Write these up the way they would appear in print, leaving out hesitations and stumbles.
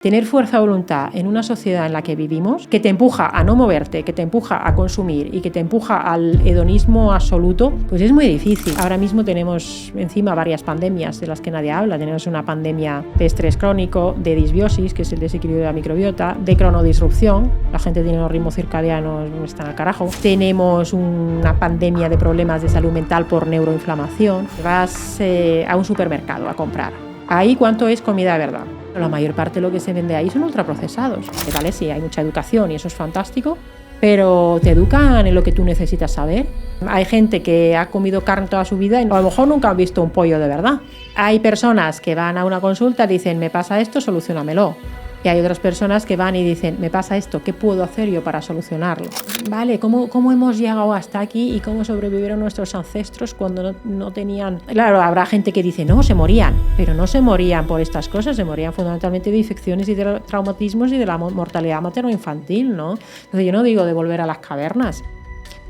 Tener fuerza de voluntad en una sociedad en la que vivimos, que te empuja a no moverte, que te empuja a consumir y que te empuja al hedonismo absoluto, pues es muy difícil. Ahora mismo tenemos encima varias pandemias de las que nadie habla. Tenemos una pandemia de estrés crónico, de disbiosis, que es el desequilibrio de la microbiota, de cronodisrupción, la gente tiene los ritmos circadianos, están al carajo. Tenemos una pandemia de problemas de salud mental por neuroinflamación. Vas a un supermercado a comprar. Ahí, ¿cuánto es comida de verdad? La mayor parte de lo que se vende ahí son ultraprocesados. Vale, sí, hay mucha educación y eso es fantástico, pero te educan en lo que tú necesitas saber. Hay gente que ha comido carne toda su vida y a lo mejor nunca han visto un pollo de verdad. Hay personas que van a una consulta y dicen, me pasa esto, solucionamelo. Y hay otras personas que van y dicen, me pasa esto, ¿qué puedo hacer yo para solucionarlo? Vale, ¿cómo hemos llegado hasta aquí y cómo sobrevivieron nuestros ancestros cuando no tenían...? Claro, habrá gente que dice, no, se morían, pero no se morían por estas cosas, se morían fundamentalmente de infecciones y de traumatismos y de la mortalidad materno-infantil, ¿no? Entonces yo no digo de volver a las cavernas,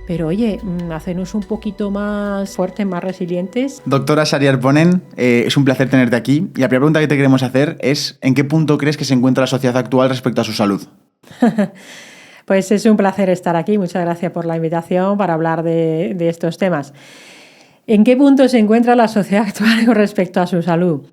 pero oye, hacernos un poquito más fuertes, más resilientes. Doctora Xavier Ponent, es un placer tenerte aquí. Y la primera pregunta que te queremos hacer es, ¿en qué punto crees que se encuentra la sociedad actual respecto a su salud? Pues es un placer estar aquí. Muchas gracias por la invitación para hablar de estos temas. ¿En qué punto se encuentra la sociedad actual con respecto a su salud?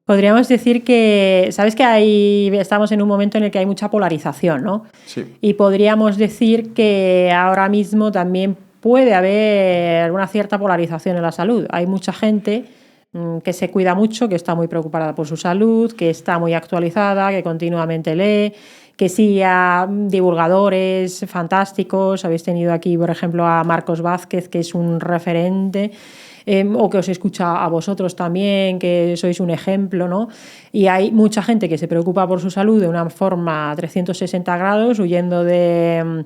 Podríamos decir que, sabes que estamos en un momento en el que hay mucha polarización, ¿no? Sí. Y podríamos decir que ahora mismo también puede haber una cierta polarización en la salud. Hay mucha gente que se cuida mucho, que está muy preocupada por su salud, que está muy actualizada, que continuamente lee, que sigue a divulgadores fantásticos. Habéis tenido aquí, por ejemplo, a Marcos Vázquez, que es un referente. O que os escucha a vosotros también, que sois un ejemplo, ¿no? Y hay mucha gente que se preocupa por su salud de una forma 360 grados, huyendo de,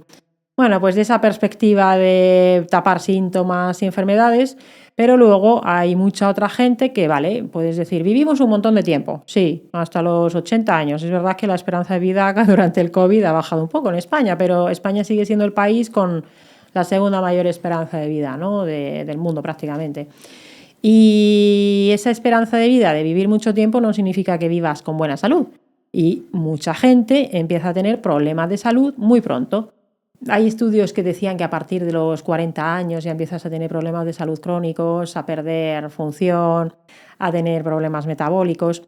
pues de esa perspectiva de tapar síntomas y enfermedades, pero luego hay mucha otra gente que, vale, puedes decir, vivimos un montón de tiempo, sí, hasta los 80 años. Es verdad que la esperanza de vida durante el COVID ha bajado un poco en España, pero España sigue siendo el país con la segunda mayor esperanza de vida, ¿no? del mundo prácticamente. Y esa esperanza de vida de vivir mucho tiempo no significa que vivas con buena salud. Y mucha gente empieza a tener problemas de salud muy pronto. Hay estudios que decían que a partir de los 40 años ya empiezas a tener problemas de salud crónicos, a perder función, a tener problemas metabólicos.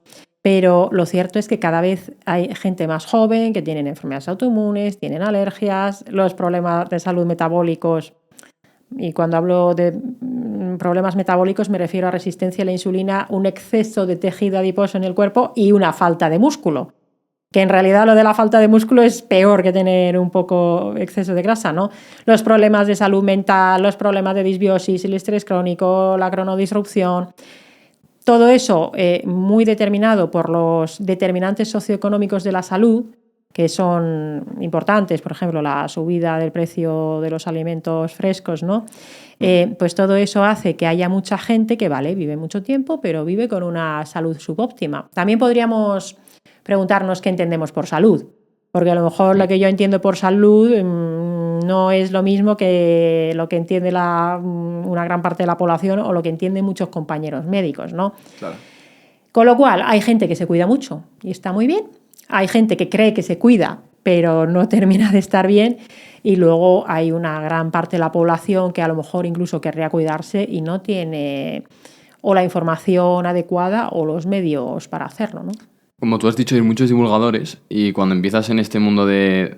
Pero lo cierto es que cada vez hay gente más joven que tienen enfermedades autoinmunes, tienen alergias, los problemas de salud metabólicos. Y cuando hablo de problemas metabólicos me refiero a resistencia a la insulina, un exceso de tejido adiposo en el cuerpo y una falta de músculo. Que en realidad lo de la falta de músculo es peor que tener un poco exceso de grasa, ¿no? Los problemas de salud mental, los problemas de disbiosis, el estrés crónico, la cronodisrupción. Todo eso muy determinado por los determinantes socioeconómicos de la salud, que son importantes, por ejemplo, la subida del precio de los alimentos frescos, ¿no? Pues todo eso hace que haya mucha gente que, vale, vive mucho tiempo, pero vive con una salud subóptima. También podríamos preguntarnos qué entendemos por salud, porque a lo mejor lo que yo entiendo por salud no es lo mismo que lo que entiende una gran parte de la población o lo que entienden muchos compañeros médicos, ¿no? Claro. Con lo cual, hay gente que se cuida mucho y está muy bien. Hay gente que cree que se cuida, pero no termina de estar bien. Y luego hay una gran parte de la población que a lo mejor incluso querría cuidarse y no tiene o la información adecuada o los medios para hacerlo, ¿no? Como tú has dicho, hay muchos divulgadores y cuando empiezas en este mundo de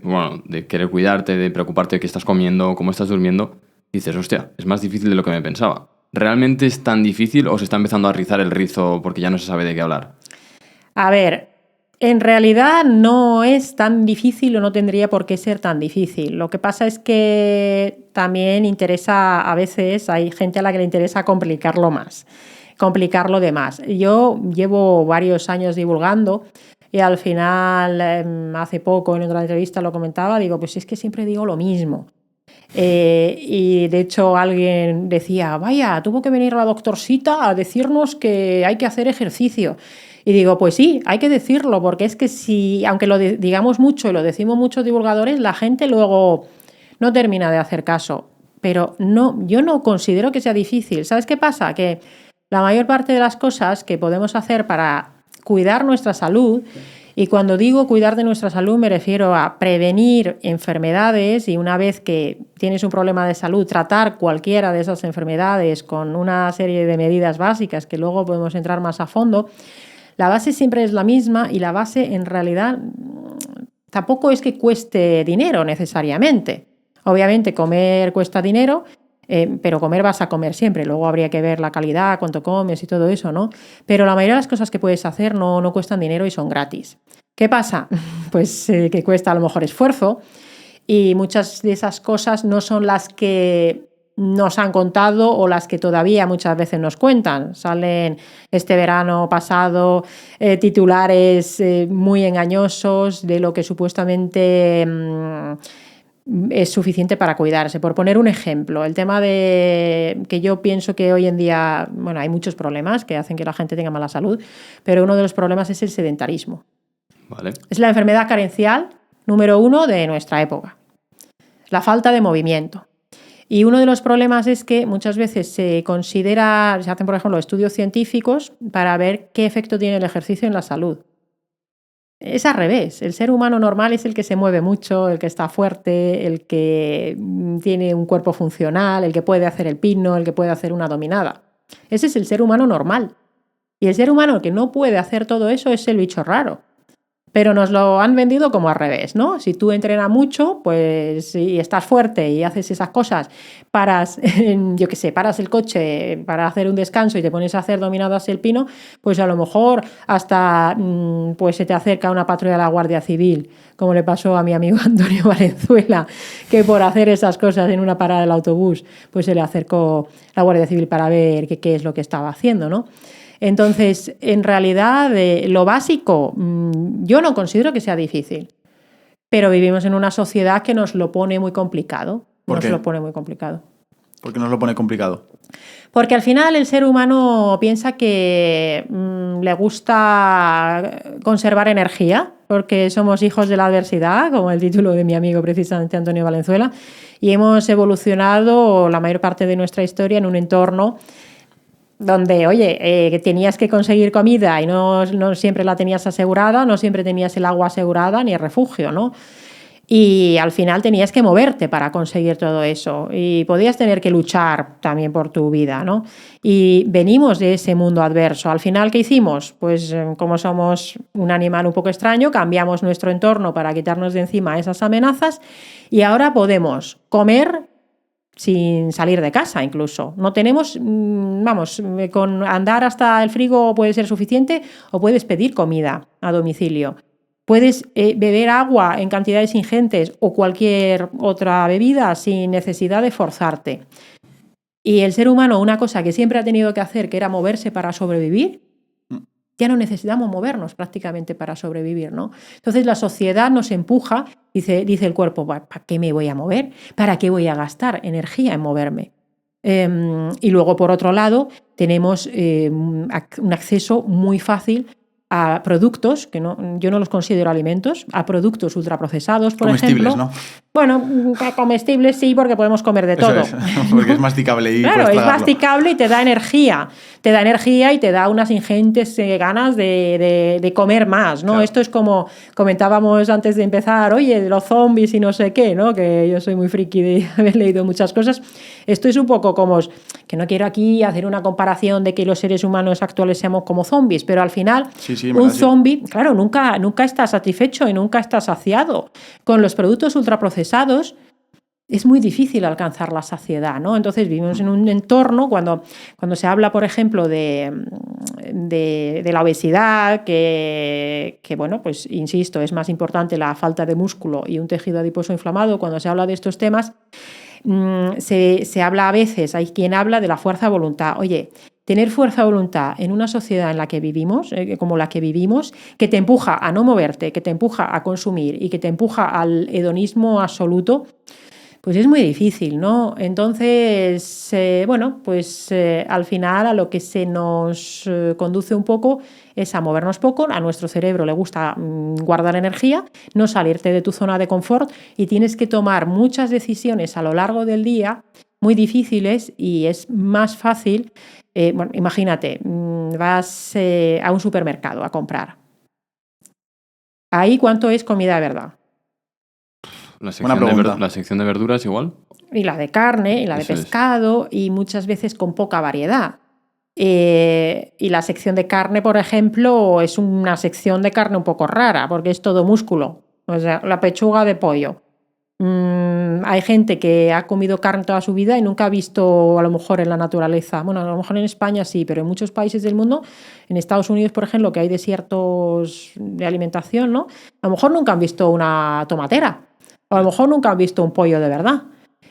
querer cuidarte, de preocuparte de qué estás comiendo, cómo estás durmiendo, dices, hostia, es más difícil de lo que me pensaba. ¿Realmente es tan difícil o se está empezando a rizar el rizo porque ya no se sabe de qué hablar? A ver, en realidad no es tan difícil o no tendría por qué ser tan difícil. Lo que pasa es que también interesa, a veces hay gente a la que le interesa complicarlo de más. Yo llevo varios años divulgando y al final, hace poco en otra entrevista lo comentaba, digo, pues es que siempre digo lo mismo. Y de hecho alguien decía, vaya, tuvo que venir la doctorsita a decirnos que hay que hacer ejercicio. Y digo, pues sí, hay que decirlo, porque es que si, aunque lo digamos mucho y lo decimos muchos divulgadores, la gente luego no termina de hacer caso. Pero no, yo no considero que sea difícil. ¿Sabes qué pasa? Que la mayor parte de las cosas que podemos hacer para cuidar nuestra salud Y cuando digo cuidar de nuestra salud me refiero a prevenir enfermedades y una vez que tienes un problema de salud, tratar cualquiera de esas enfermedades con una serie de medidas básicas que luego podemos entrar más a fondo. La base siempre es la misma y la base en realidad tampoco es que cueste dinero necesariamente. Obviamente comer cuesta dinero, pero comer vas a comer siempre. Luego habría que ver la calidad, cuánto comes y todo eso, ¿no? Pero la mayoría de las cosas que puedes hacer no cuestan dinero y son gratis. ¿Qué pasa? Pues que cuesta a lo mejor esfuerzo y muchas de esas cosas no son las que nos han contado o las que todavía muchas veces nos cuentan. Salen este verano pasado titulares muy engañosos de lo que supuestamente es suficiente para cuidarse. Por poner un ejemplo, el tema de que yo pienso que hoy en día, bueno, hay muchos problemas que hacen que la gente tenga mala salud, pero uno de los problemas es el sedentarismo. Vale. Es la enfermedad carencial número 1 de nuestra época. La falta de movimiento. Y uno de los problemas es que muchas veces se hacen, por ejemplo, estudios científicos para ver qué efecto tiene el ejercicio en la salud. Es al revés. El ser humano normal es el que se mueve mucho, el que está fuerte, el que tiene un cuerpo funcional, el que puede hacer el pino, el que puede hacer una dominada. Ese es el ser humano normal. Y el ser humano que no puede hacer todo eso es el bicho raro. Pero nos lo han vendido como al revés, ¿no? Si tú entrenas mucho, pues y estás fuerte y haces esas cosas, paras el coche para hacer un descanso y te pones a hacer dominadas el pino, pues a lo mejor hasta pues se te acerca una patrulla de la Guardia Civil, como le pasó a mi amigo Antonio Valenzuela, que por hacer esas cosas en una parada del autobús, pues se le acercó la Guardia Civil para ver qué es lo que estaba haciendo, ¿no? Entonces, en realidad, lo básico, yo no considero que sea difícil, pero vivimos en una sociedad que nos lo pone muy complicado. ¿Por qué? Nos lo pone muy complicado. ¿Por qué nos lo pone complicado? Porque al final el ser humano piensa que le gusta conservar energía, porque somos hijos de la adversidad, como el título de mi amigo precisamente Antonio Valenzuela, y hemos evolucionado la mayor parte de nuestra historia en un entorno donde, oye, tenías que conseguir comida y no siempre la tenías asegurada, no siempre tenías el agua asegurada ni el refugio, ¿no? Y al final tenías que moverte para conseguir todo eso y podías tener que luchar también por tu vida, ¿no? Y venimos de ese mundo adverso. Al final, ¿qué hicimos? Pues como somos un animal un poco extraño, cambiamos nuestro entorno para quitarnos de encima esas amenazas y ahora podemos comer sin salir de casa incluso. No tenemos, con andar hasta el frigo puede ser suficiente o puedes pedir comida a domicilio. Puedes beber agua en cantidades ingentes o cualquier otra bebida sin necesidad de forzarte. Y el ser humano, una cosa que siempre ha tenido que hacer, que era moverse para sobrevivir, ya no necesitamos movernos prácticamente para sobrevivir, ¿no? Entonces la sociedad nos empuja, dice el cuerpo, ¿para qué me voy a mover? ¿Para qué voy a gastar energía en moverme? Y luego, por otro lado, tenemos un acceso muy fácil a productos, que yo no los considero alimentos, a productos ultraprocesados, por comestibles, ejemplo. ¿no? Bueno, comestibles sí, porque podemos comer de Eso todo. es, porque es masticable y claro, puedes es tragarlo. masticable y te da energía. Te da energía y te da unas ingentes ganas de comer más, ¿no? Claro. Esto es como comentábamos antes de empezar, oye, los zombies y no sé qué, ¿no? Que yo soy muy friki de haber leído muchas cosas. Esto es un poco como, que no quiero aquí hacer una comparación de que los seres humanos actuales seamos como zombies, pero al final Sí, un zombie, claro, nunca está satisfecho y nunca está saciado. Con los productos ultraprocesados es muy difícil alcanzar la saciedad, ¿no? Entonces vivimos en un entorno, cuando se habla, por ejemplo, de la obesidad, que, bueno, pues insisto, es más importante la falta de músculo y un tejido adiposo inflamado. Cuando se habla de estos temas, se habla a veces, hay quien habla de la fuerza de voluntad. Oye, tener fuerza de voluntad en una sociedad en la que vivimos, como la que vivimos, que te empuja a no moverte, que te empuja a consumir y que te empuja al hedonismo absoluto, pues es muy difícil, ¿no? Entonces, al final a lo que se nos conduce un poco es a movernos poco. A nuestro cerebro le gusta guardar energía, no salirte de tu zona de confort y tienes que tomar muchas decisiones a lo largo del día muy difíciles y es más fácil. Imagínate, vas a un supermercado a comprar. Ahí, ¿cuánto es comida de verdad? Buena pregunta. La sección de verduras igual. Y la de carne, y la de Eso es. pescado, y muchas veces con poca variedad. Y la sección de carne, por ejemplo, es una sección de carne un poco rara, porque es todo músculo. O sea, la pechuga de pollo. Hay gente que ha comido carne toda su vida y nunca ha visto, a lo mejor en la naturaleza, bueno, a lo mejor en España sí, pero en muchos países del mundo, en Estados Unidos, por ejemplo, que hay desiertos de alimentación, ¿no? A lo mejor nunca han visto una tomatera, o a lo mejor nunca han visto un pollo de verdad.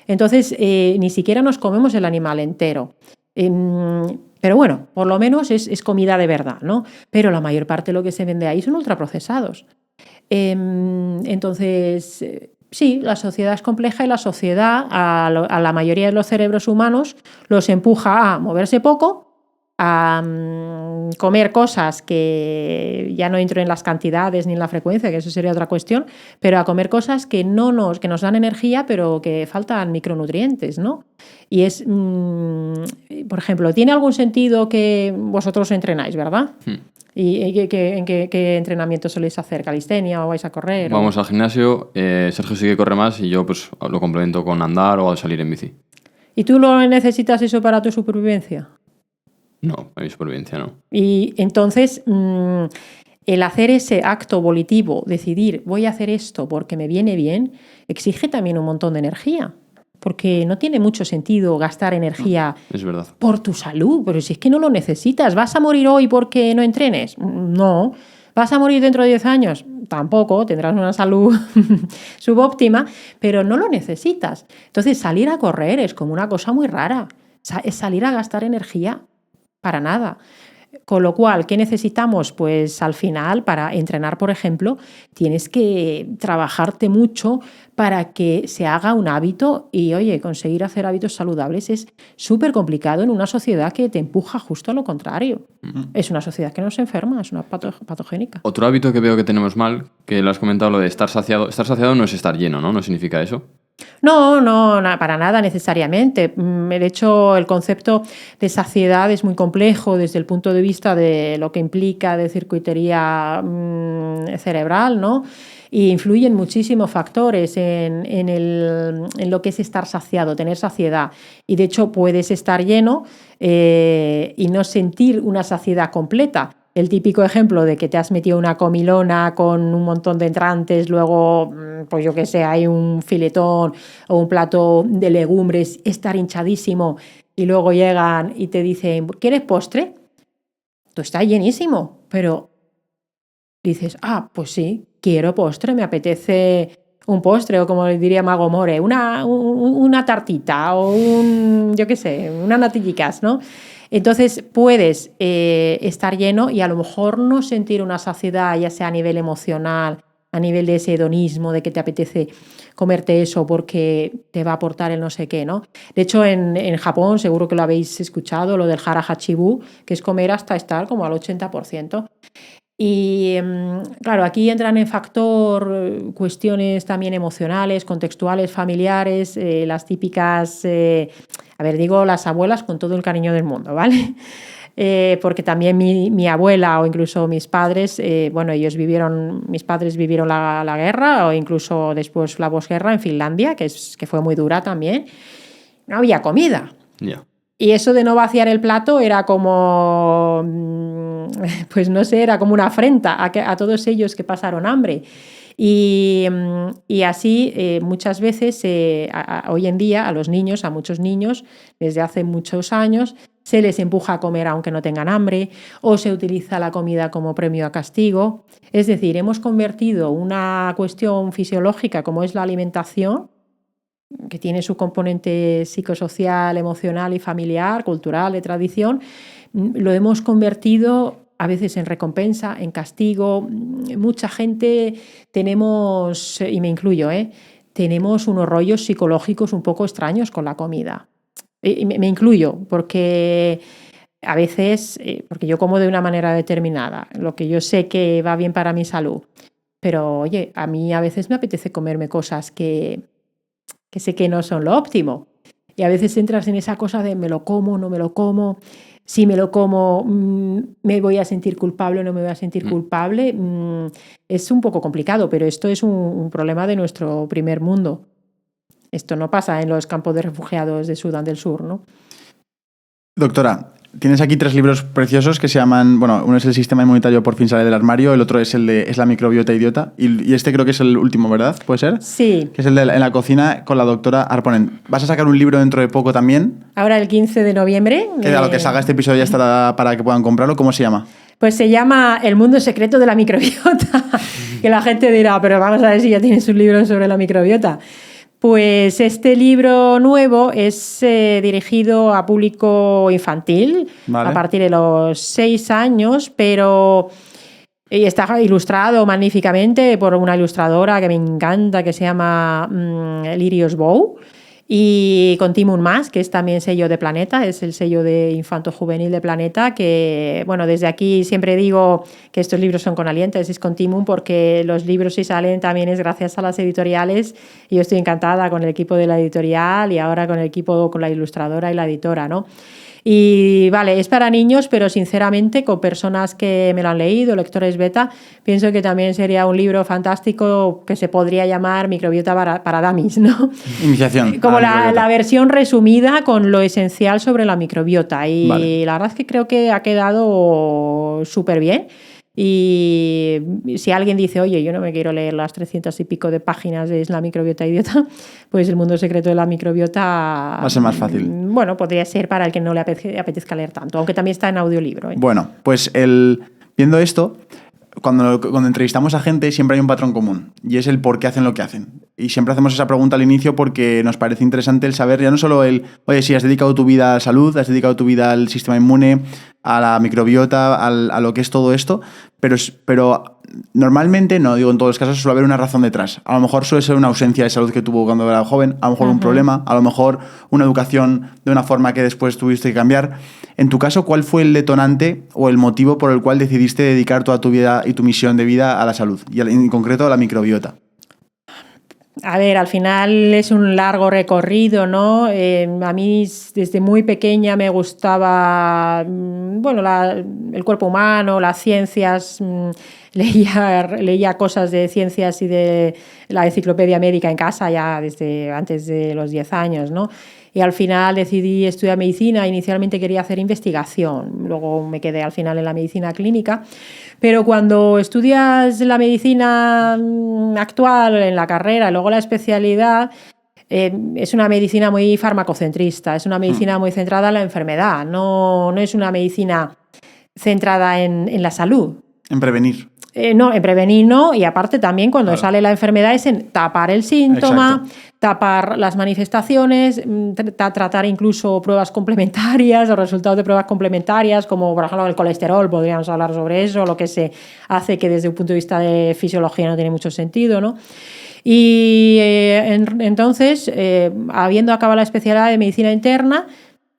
Entonces, ni siquiera nos comemos el animal entero. Pero bueno, por lo menos es comida de verdad, ¿no? Pero la mayor parte de lo que se vende ahí son ultraprocesados. Entonces, sí, la sociedad es compleja y la sociedad a la mayoría de los cerebros humanos los empuja a moverse poco, a comer cosas que ya no entro en las cantidades ni en la frecuencia, que eso sería otra cuestión, pero a comer cosas que que nos dan energía, pero que faltan micronutrientes, ¿no? Y es, por ejemplo, ¿tiene algún sentido que vosotros entrenáis, verdad? ¿Y en qué entrenamiento soléis hacer? ¿Calistenia o vais a correr? Vamos al gimnasio, Sergio sí que corre más y yo pues lo complemento con andar o a salir en bici. ¿Y tú lo necesitas eso para tu supervivencia? No, para mi supervivencia no. Y entonces, el hacer ese acto volitivo, decidir voy a hacer esto porque me viene bien, exige también un montón de energía. Porque no tiene mucho sentido gastar energía Es verdad. por tu salud, pero si es que no lo necesitas. ¿Vas a morir hoy porque no entrenes? No. ¿Vas a morir dentro de 10 años? Tampoco, tendrás una salud subóptima, pero no lo necesitas. Entonces, salir a correr es como una cosa muy rara. Es salir a gastar energía para nada. Con lo cual, ¿qué necesitamos? Pues al final, para entrenar, por ejemplo, tienes que trabajarte mucho para que se haga un hábito y, oye, conseguir hacer hábitos saludables es súper complicado en una sociedad que te empuja justo a lo contrario. Es una sociedad que nos enferma, es una patogénica. Otro hábito que veo que tenemos mal, que lo has comentado, lo de estar saciado. Estar saciado no es estar lleno, ¿no? No significa eso. No, para nada necesariamente. De hecho, el concepto de saciedad es muy complejo desde el punto de vista de lo que implica de circuitería cerebral, ¿no? Y influyen muchísimos factores en lo que es estar saciado, tener saciedad. Y de hecho, puedes estar lleno y no sentir una saciedad completa. El típico ejemplo de que te has metido una comilona con un montón de entrantes, luego, pues yo qué sé, hay un filetón o un plato de legumbres, estar hinchadísimo y luego llegan y te dicen, ¿quieres postre? Tú estás llenísimo, pero dices, pues sí, quiero postre, me apetece un postre o como diría Mago More, una tartita o yo qué sé, una natillicas, ¿no? Entonces puedes estar lleno y a lo mejor no sentir una saciedad, ya sea a nivel emocional, a nivel de ese hedonismo, de que te apetece comerte eso porque te va a aportar el no sé qué, ¿no? De hecho, en Japón, seguro que lo habéis escuchado, lo del hara hachibu, que es comer hasta estar como al 80%. Y claro, aquí entran en factor cuestiones también emocionales, contextuales, familiares, las típicas, digo las abuelas con todo el cariño del mundo, ¿vale? Porque también mi abuela o incluso mis padres, mis padres vivieron la guerra o incluso después la posguerra en Finlandia, que fue muy dura también. No había comida. Ya. Y eso de no vaciar el plato era como, pues no sé, era como una afrenta a todos ellos que pasaron hambre. Y así muchas veces, hoy en día, a muchos niños, desde hace muchos años, se les empuja a comer aunque no tengan hambre o se utiliza la comida como premio a castigo. Es decir, hemos convertido una cuestión fisiológica como es la alimentación, que tiene su componente psicosocial, emocional y familiar, cultural, de tradición, lo hemos convertido a veces en recompensa, en castigo. Mucha gente tenemos, y me incluyo, tenemos unos rollos psicológicos un poco extraños con la comida. Y me incluyo porque a veces, porque yo como de una manera determinada, lo que yo sé que va bien para mi salud, pero oye, a mí a veces me apetece comerme cosas que sé que no son lo óptimo. Y a veces entras en esa cosa de me lo como, no me lo como. si me lo como, me voy a sentir culpable o no me voy a sentir culpable. Es un poco complicado, pero esto es un problema de nuestro primer mundo. Esto no pasa en los campos de refugiados de Sudán del Sur, ¿no? Doctora, tienes aquí 3 libros preciosos que se llaman, bueno, uno es El sistema inmunitario por fin sale del armario, el otro es es la microbiota idiota, y este creo que es el último, ¿verdad? ¿Puede ser? Sí. Que es el de En la cocina con la doctora Arponent. ¿Vas a sacar un libro dentro de poco también? Ahora el 15 de noviembre. Que a lo que salga este episodio ya estará para que puedan comprarlo. ¿Cómo se llama? Pues se llama El mundo secreto de la microbiota. Que la gente dirá, pero vamos a ver si ya tienes un libro sobre la microbiota. Pues este libro nuevo es dirigido a público infantil, Vale. a partir de los 6 años, pero está ilustrado magníficamente por una ilustradora que me encanta, que se llama Lirios Bow, y con Timun Mas, que es también sello de Planeta, es el sello de infanto juvenil de Planeta, que, bueno, desde aquí siempre digo que estos libros son con alientos, es con Timun, porque los libros si salen también es gracias a las editoriales, y yo estoy encantada con el equipo de la editorial y ahora con el equipo, con la ilustradora y la editora, ¿no? Y vale, es para niños, pero sinceramente con personas que me lo han leído, lectores beta, pienso que también sería un libro fantástico que se podría llamar Microbiota para Dummies, ¿no? Iniciación. Como a la microbiota. la versión resumida con lo esencial sobre la microbiota. Y Vale. la verdad es que creo que ha quedado súper bien. Y si alguien dice, oye, yo no me quiero leer las 300 y pico de páginas de la microbiota idiota, pues el mundo secreto de la microbiota Va a ser más fácil. Bueno, podría ser para el que no le apetezca leer tanto, aunque también está en audiolibro, ¿eh? Bueno, pues viendo esto, cuando entrevistamos a gente siempre hay un patrón común y es el por qué hacen lo que hacen. Y siempre hacemos esa pregunta al inicio porque nos parece interesante el saber ya no solo oye, si has dedicado tu vida a la salud, has dedicado tu vida al sistema inmune, a la microbiota, a lo que es todo esto, pero normalmente, no digo en todos los casos, suele haber una razón detrás. A lo mejor suele ser una ausencia de salud que tuvo cuando era joven, a lo mejor un problema, a lo mejor una educación de una forma que después tuviste que cambiar. En tu caso, ¿cuál fue el detonante o el motivo por el cual decidiste dedicar toda tu vida y tu misión de vida a la salud y en concreto a la microbiota? A ver, al final es un largo recorrido, ¿no? A mí desde muy pequeña me gustaba, bueno, el cuerpo humano, las ciencias, leía cosas de ciencias y de la enciclopedia médica en casa ya desde antes de los 10 años, ¿no? Y al final decidí estudiar medicina. Inicialmente quería hacer investigación, luego me quedé al final en la medicina clínica. Pero cuando estudias la medicina actual en la carrera y luego la especialidad, es una medicina muy farmacocentrista, es una medicina muy centrada en la enfermedad, no es una medicina centrada en la salud. En prevenir. No, en prevenir no, y aparte también cuando sale la enfermedad es en tapar el síntoma, tapar las manifestaciones, tratar incluso pruebas complementarias o resultados de pruebas complementarias, como por ejemplo el colesterol, podríamos hablar sobre eso, lo que se hace que desde un punto de vista de fisiología no tiene mucho sentido, ¿no? Y entonces, habiendo acabado la especialidad de medicina interna,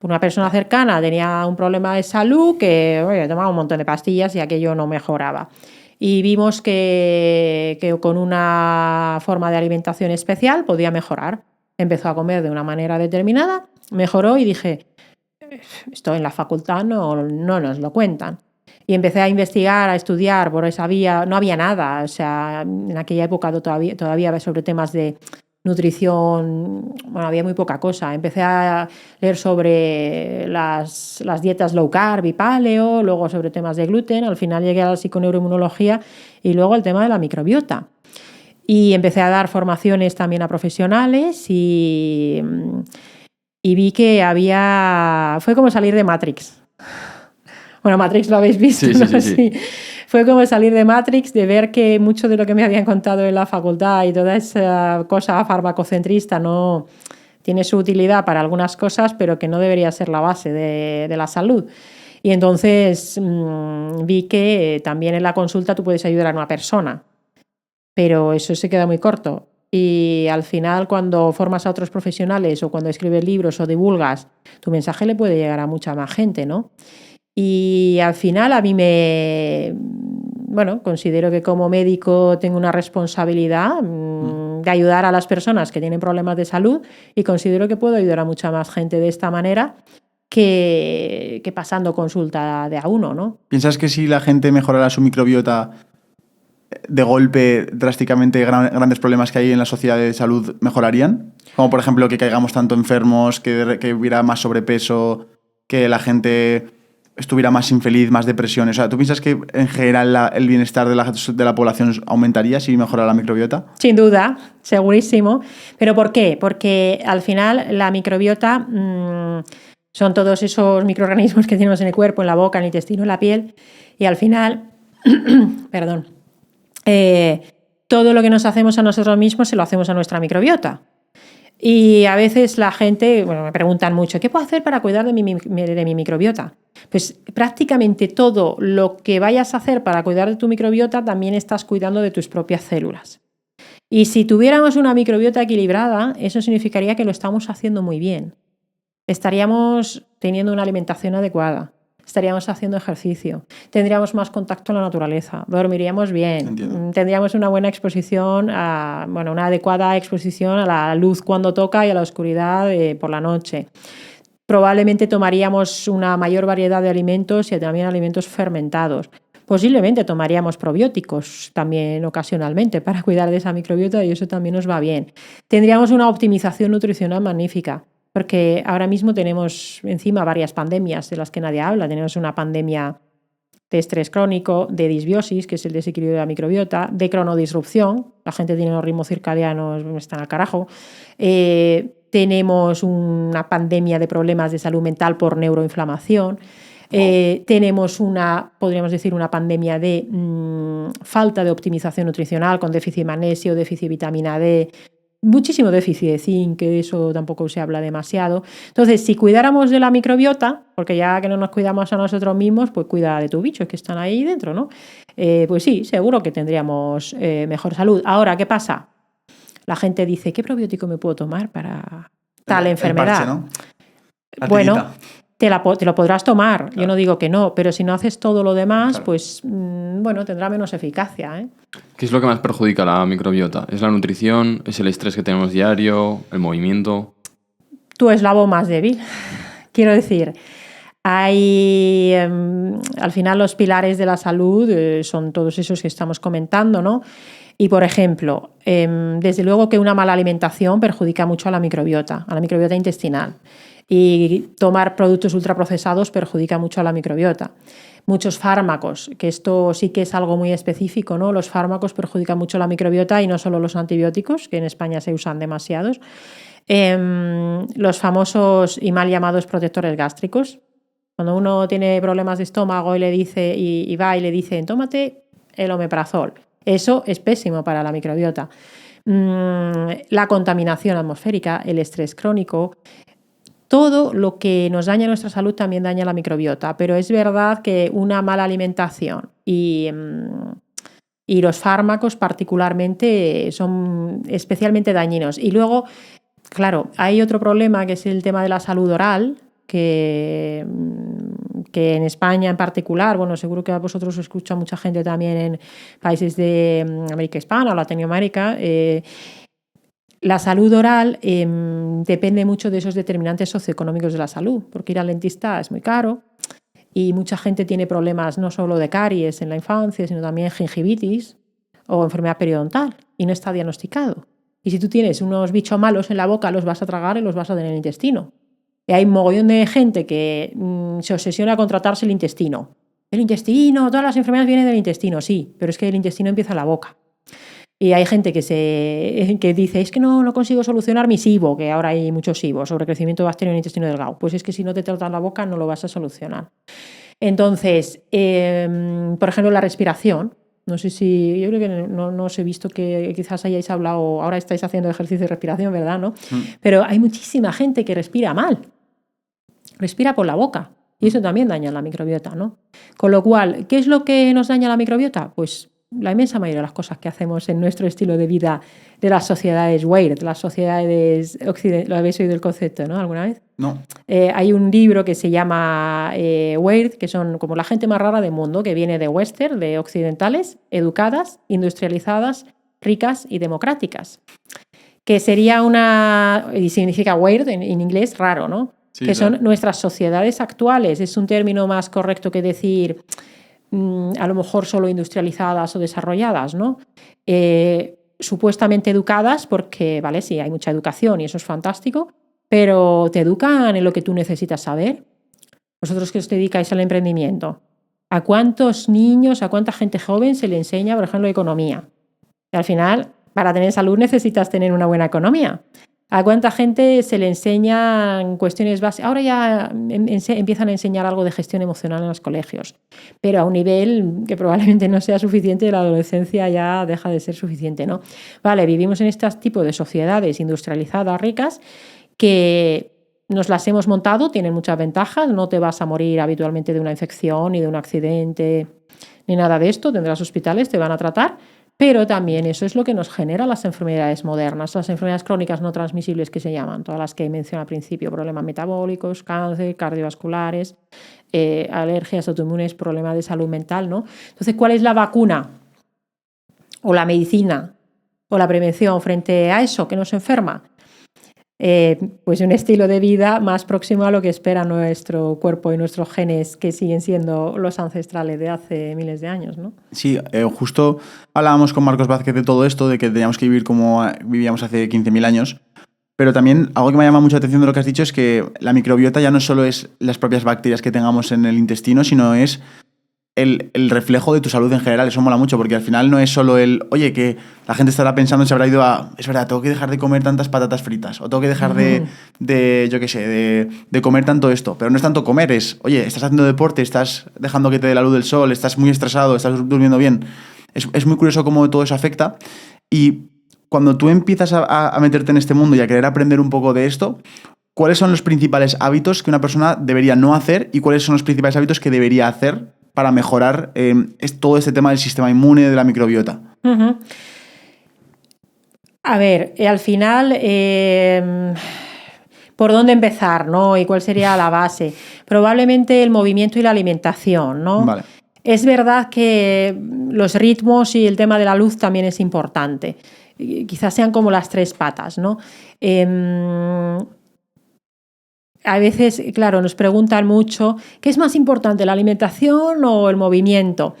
una persona cercana tenía un problema de salud que tomaba un montón de pastillas y aquello no mejoraba. Y vimos que con una forma de alimentación especial podía mejorar. Empezó a comer de una manera determinada, mejoró y dije, esto en la facultad no nos lo cuentan. Y empecé a investigar, a estudiar por esa vía. No había nada, o sea, en aquella época todavía sobre temas de nutrición, bueno, había muy poca cosa. Empecé a leer sobre las dietas low carb y paleo, luego sobre temas de gluten, al final llegué a la psiconeuroinmunología y luego el tema de la microbiota. Y empecé a dar formaciones también a profesionales y vi que fue como salir de Matrix. Bueno, Matrix lo habéis visto, sí, ¿no? Sí. Fue como salir de Matrix, de ver que mucho de lo que me habían contado en la facultad y toda esa cosa farmacocentrista no tiene su utilidad para algunas cosas, pero que no debería ser la base de la salud. Y entonces vi que también en la consulta tú puedes ayudar a una persona, pero eso se queda muy corto. Y al final, cuando formas a otros profesionales o cuando escribes libros o divulgas, tu mensaje le puede llegar a mucha más gente, ¿no? Y al final a mí considero que como médico tengo una responsabilidad de ayudar a las personas que tienen problemas de salud y considero que puedo ayudar a mucha más gente de esta manera que pasando consulta de a uno, ¿no? ¿Piensas que si la gente mejorara su microbiota, de golpe, drásticamente, grandes problemas que hay en la sociedad de salud mejorarían? Como por ejemplo que caigamos tanto enfermos, que hubiera más sobrepeso, que la gente estuviera más infeliz, más depresión. O sea, ¿tú piensas que en general el bienestar de la población aumentaría si mejorara la microbiota? Sin duda, segurísimo. ¿Pero por qué? Porque al final la microbiota son todos esos microorganismos que tenemos en el cuerpo, en la boca, en el intestino, en la piel, y al final, perdón, todo lo que nos hacemos a nosotros mismos se lo hacemos a nuestra microbiota. Y a veces la gente, me preguntan mucho, ¿qué puedo hacer para cuidar de mi microbiota? Pues prácticamente todo lo que vayas a hacer para cuidar de tu microbiota también estás cuidando de tus propias células. Y si tuviéramos una microbiota equilibrada, eso significaría que lo estamos haciendo muy bien. Estaríamos teniendo una alimentación adecuada, estaríamos haciendo ejercicio, tendríamos más contacto con la naturaleza, dormiríamos bien, Entiendo. tendríamos una buena exposición, una adecuada exposición a la luz cuando toca y a la oscuridad por la noche. Probablemente tomaríamos una mayor variedad de alimentos y también alimentos fermentados. Posiblemente tomaríamos probióticos también ocasionalmente para cuidar de esa microbiota y eso también nos va bien. Tendríamos una optimización nutricional magnífica, porque ahora mismo tenemos encima varias pandemias de las que nadie habla. Tenemos una pandemia de estrés crónico, de disbiosis, que es el desequilibrio de la microbiota, de cronodisrupción, la gente tiene los ritmos circadianos, están al carajo. Tenemos una pandemia de problemas de salud mental por neuroinflamación. Tenemos podríamos decir, una pandemia de falta de optimización nutricional con déficit de magnesio, déficit de vitamina D, muchísimo déficit de zinc, que de eso tampoco se habla demasiado. Entonces, si cuidáramos de la microbiota, porque ya que no nos cuidamos a nosotros mismos, pues cuida de tus bichos que están ahí dentro, ¿no? Pues sí, seguro que tendríamos mejor salud. Ahora, ¿qué pasa? La gente dice, ¿qué probiótico me puedo tomar para tal enfermedad? El parche, ¿no? Bueno, te lo podrás tomar, claro. Yo no digo que no, pero si no haces todo lo demás, claro. pues tendrá menos eficacia, ¿eh? ¿Qué es lo que más perjudica la microbiota? ¿Es la nutrición? ¿Es el estrés que tenemos diario? ¿El movimiento? Tu eslabón más débil. Quiero decir, hay al final los pilares de la salud son todos esos que estamos comentando, ¿no? Y, por ejemplo, desde luego que una mala alimentación perjudica mucho a la microbiota intestinal. Y tomar productos ultraprocesados perjudica mucho a la microbiota. Muchos fármacos, que esto sí que es algo muy específico, ¿no? Los fármacos perjudican mucho la microbiota y no solo los antibióticos, que en España se usan demasiados. Los famosos y mal llamados protectores gástricos. Cuando uno tiene problemas de estómago y le dice y va y le dicen, tómate el omeprazol. Eso es pésimo para la microbiota. La contaminación atmosférica, el estrés crónico, todo lo que nos daña nuestra salud también daña la microbiota, pero es verdad que una mala alimentación y los fármacos particularmente son especialmente dañinos. Y luego, claro, hay otro problema que es el tema de la salud oral, que en España en particular, seguro que a vosotros os escucha mucha gente también en países de América Hispana o Latinoamérica. La salud oral depende mucho de esos determinantes socioeconómicos de la salud, porque ir al dentista es muy caro y mucha gente tiene problemas no solo de caries en la infancia, sino también gingivitis o enfermedad periodontal y no está diagnosticado. Y si tú tienes unos bichos malos en la boca, los vas a tragar y los vas a tener en el intestino. Y hay un mogollón de gente que se obsesiona con tratarse el intestino. El intestino, todas las enfermedades vienen del intestino, sí, pero es que el intestino empieza en la boca. Y hay gente que dice, es que no consigo solucionar mi SIBO, que ahora hay muchos SIBO, sobrecrecimiento de bacterias en el intestino delgado. Pues es que si no te tratan la boca no lo vas a solucionar. Entonces, por ejemplo, la respiración. No sé si, yo creo que no os he visto que quizás hayáis hablado, ahora estáis haciendo ejercicio de respiración, ¿verdad? ¿No? Pero hay muchísima gente que respira mal. Respira por la boca. Y eso también daña la microbiota, ¿no? Con lo cual, ¿qué es lo que nos daña la microbiota? Pues la inmensa mayoría de las cosas que hacemos en nuestro estilo de vida de las sociedades weird, las sociedades occidentales. ¿Lo habéis oído el concepto, no? ¿Alguna vez? No. Hay un libro que se llama Weird, que son como la gente más rara del mundo, que viene de western, de occidentales, educadas, industrializadas, ricas y democráticas. Que sería y significa weird en inglés, raro, ¿no? Sí, que claro. son nuestras sociedades actuales. Es un término más correcto que decir a lo mejor solo industrializadas o desarrolladas, ¿no? Supuestamente educadas porque, vale, sí, hay mucha educación y eso es fantástico, pero te educan en lo que tú necesitas saber. Vosotros que os dedicáis al emprendimiento, ¿a cuántos niños, a cuánta gente joven se le enseña, por ejemplo, economía? Y al final, para tener salud necesitas tener una buena economía. ¿A cuánta gente se le enseñan cuestiones básicas? Ahora ya empiezan a enseñar algo de gestión emocional en los colegios, pero a un nivel que probablemente no sea suficiente, la adolescencia ya deja de ser suficiente, ¿no? Vale, vivimos en este tipo de sociedades industrializadas, ricas, que nos las hemos montado, tienen muchas ventajas, no te vas a morir habitualmente de una infección ni de un accidente ni nada de esto, tendrás hospitales, te van a tratar, pero también eso es lo que nos genera las enfermedades modernas, las enfermedades crónicas no transmisibles que se llaman, todas las que mencioné al principio, problemas metabólicos, cáncer, cardiovasculares, alergias autoinmunes, problemas de salud mental, ¿no? Entonces, ¿cuál es la vacuna o la medicina o la prevención frente a eso que nos enferma? Pues un estilo de vida más próximo a lo que espera nuestro cuerpo y nuestros genes, que siguen siendo los ancestrales de hace miles de años, ¿no? Sí, justo hablábamos con Marcos Vázquez de todo esto, de que teníamos que vivir como vivíamos hace 15.000 años, pero también algo que me llama mucha atención de lo que has dicho es que la microbiota ya no solo es las propias bacterias que tengamos en el intestino, sino es el reflejo de tu salud en general. Eso mola mucho, porque al final no es solo oye, que la gente estará pensando, se habrá ido es verdad, tengo que dejar de comer tantas patatas fritas, o tengo que dejar yo qué sé, de comer tanto esto. Pero no es tanto comer, es, oye, estás haciendo deporte, estás dejando que te dé la luz del sol, estás muy estresado, estás durmiendo bien. Es muy curioso cómo todo eso afecta. Y cuando tú empiezas a meterte en este mundo y a querer aprender un poco de esto, ¿cuáles son los principales hábitos que una persona debería no hacer y cuáles son los principales hábitos que debería hacer para mejorar todo este tema del sistema inmune, de la microbiota? Uh-huh. A ver, al final, ¿por dónde empezar, no? ¿Y cuál sería la base? Probablemente el movimiento y la alimentación, ¿no? Vale. Es verdad que los ritmos y el tema de la luz también es importante. Quizás sean como las tres patas, ¿no? A veces, claro, nos preguntan mucho, ¿qué es más importante, la alimentación o el movimiento?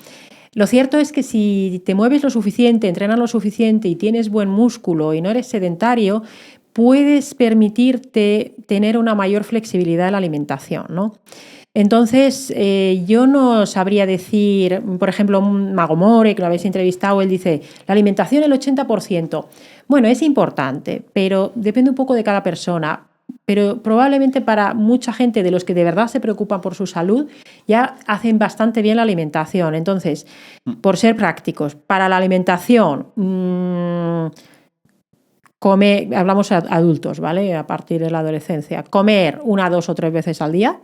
Lo cierto es que si te mueves lo suficiente, entrenas lo suficiente y tienes buen músculo y no eres sedentario, puedes permitirte tener una mayor flexibilidad en la alimentación, ¿no? Entonces, yo no sabría decir, por ejemplo, Mago More, que lo habéis entrevistado, él dice, la alimentación el 80%. Bueno, es importante, pero depende un poco de cada persona. Pero probablemente para mucha gente de los que de verdad se preocupan por su salud, ya hacen bastante bien la alimentación. Entonces, por ser prácticos, para la alimentación, hablamos adultos, ¿vale? A partir de la adolescencia, comer 1, 2 o 3 veces al día,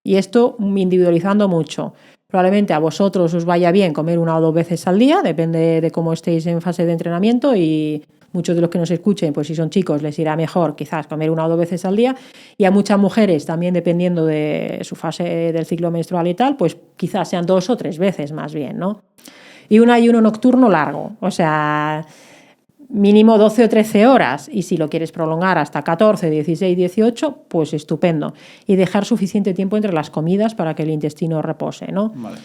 y esto individualizando mucho. Probablemente a vosotros os vaya bien comer 1 o 2 veces al día, depende de cómo estéis en fase de entrenamiento, y muchos de los que nos escuchen, pues si son chicos, les irá mejor quizás comer 1 o 2 veces al día, y a muchas mujeres también, dependiendo de su fase del ciclo menstrual y tal, pues quizás sean 2 o 3 veces más bien, ¿no? Y un ayuno nocturno largo, o sea, mínimo 12 o 13 horas, y si lo quieres prolongar hasta 14, 16, 18, pues estupendo. Y dejar suficiente tiempo entre las comidas para que el intestino repose, ¿no? Vale.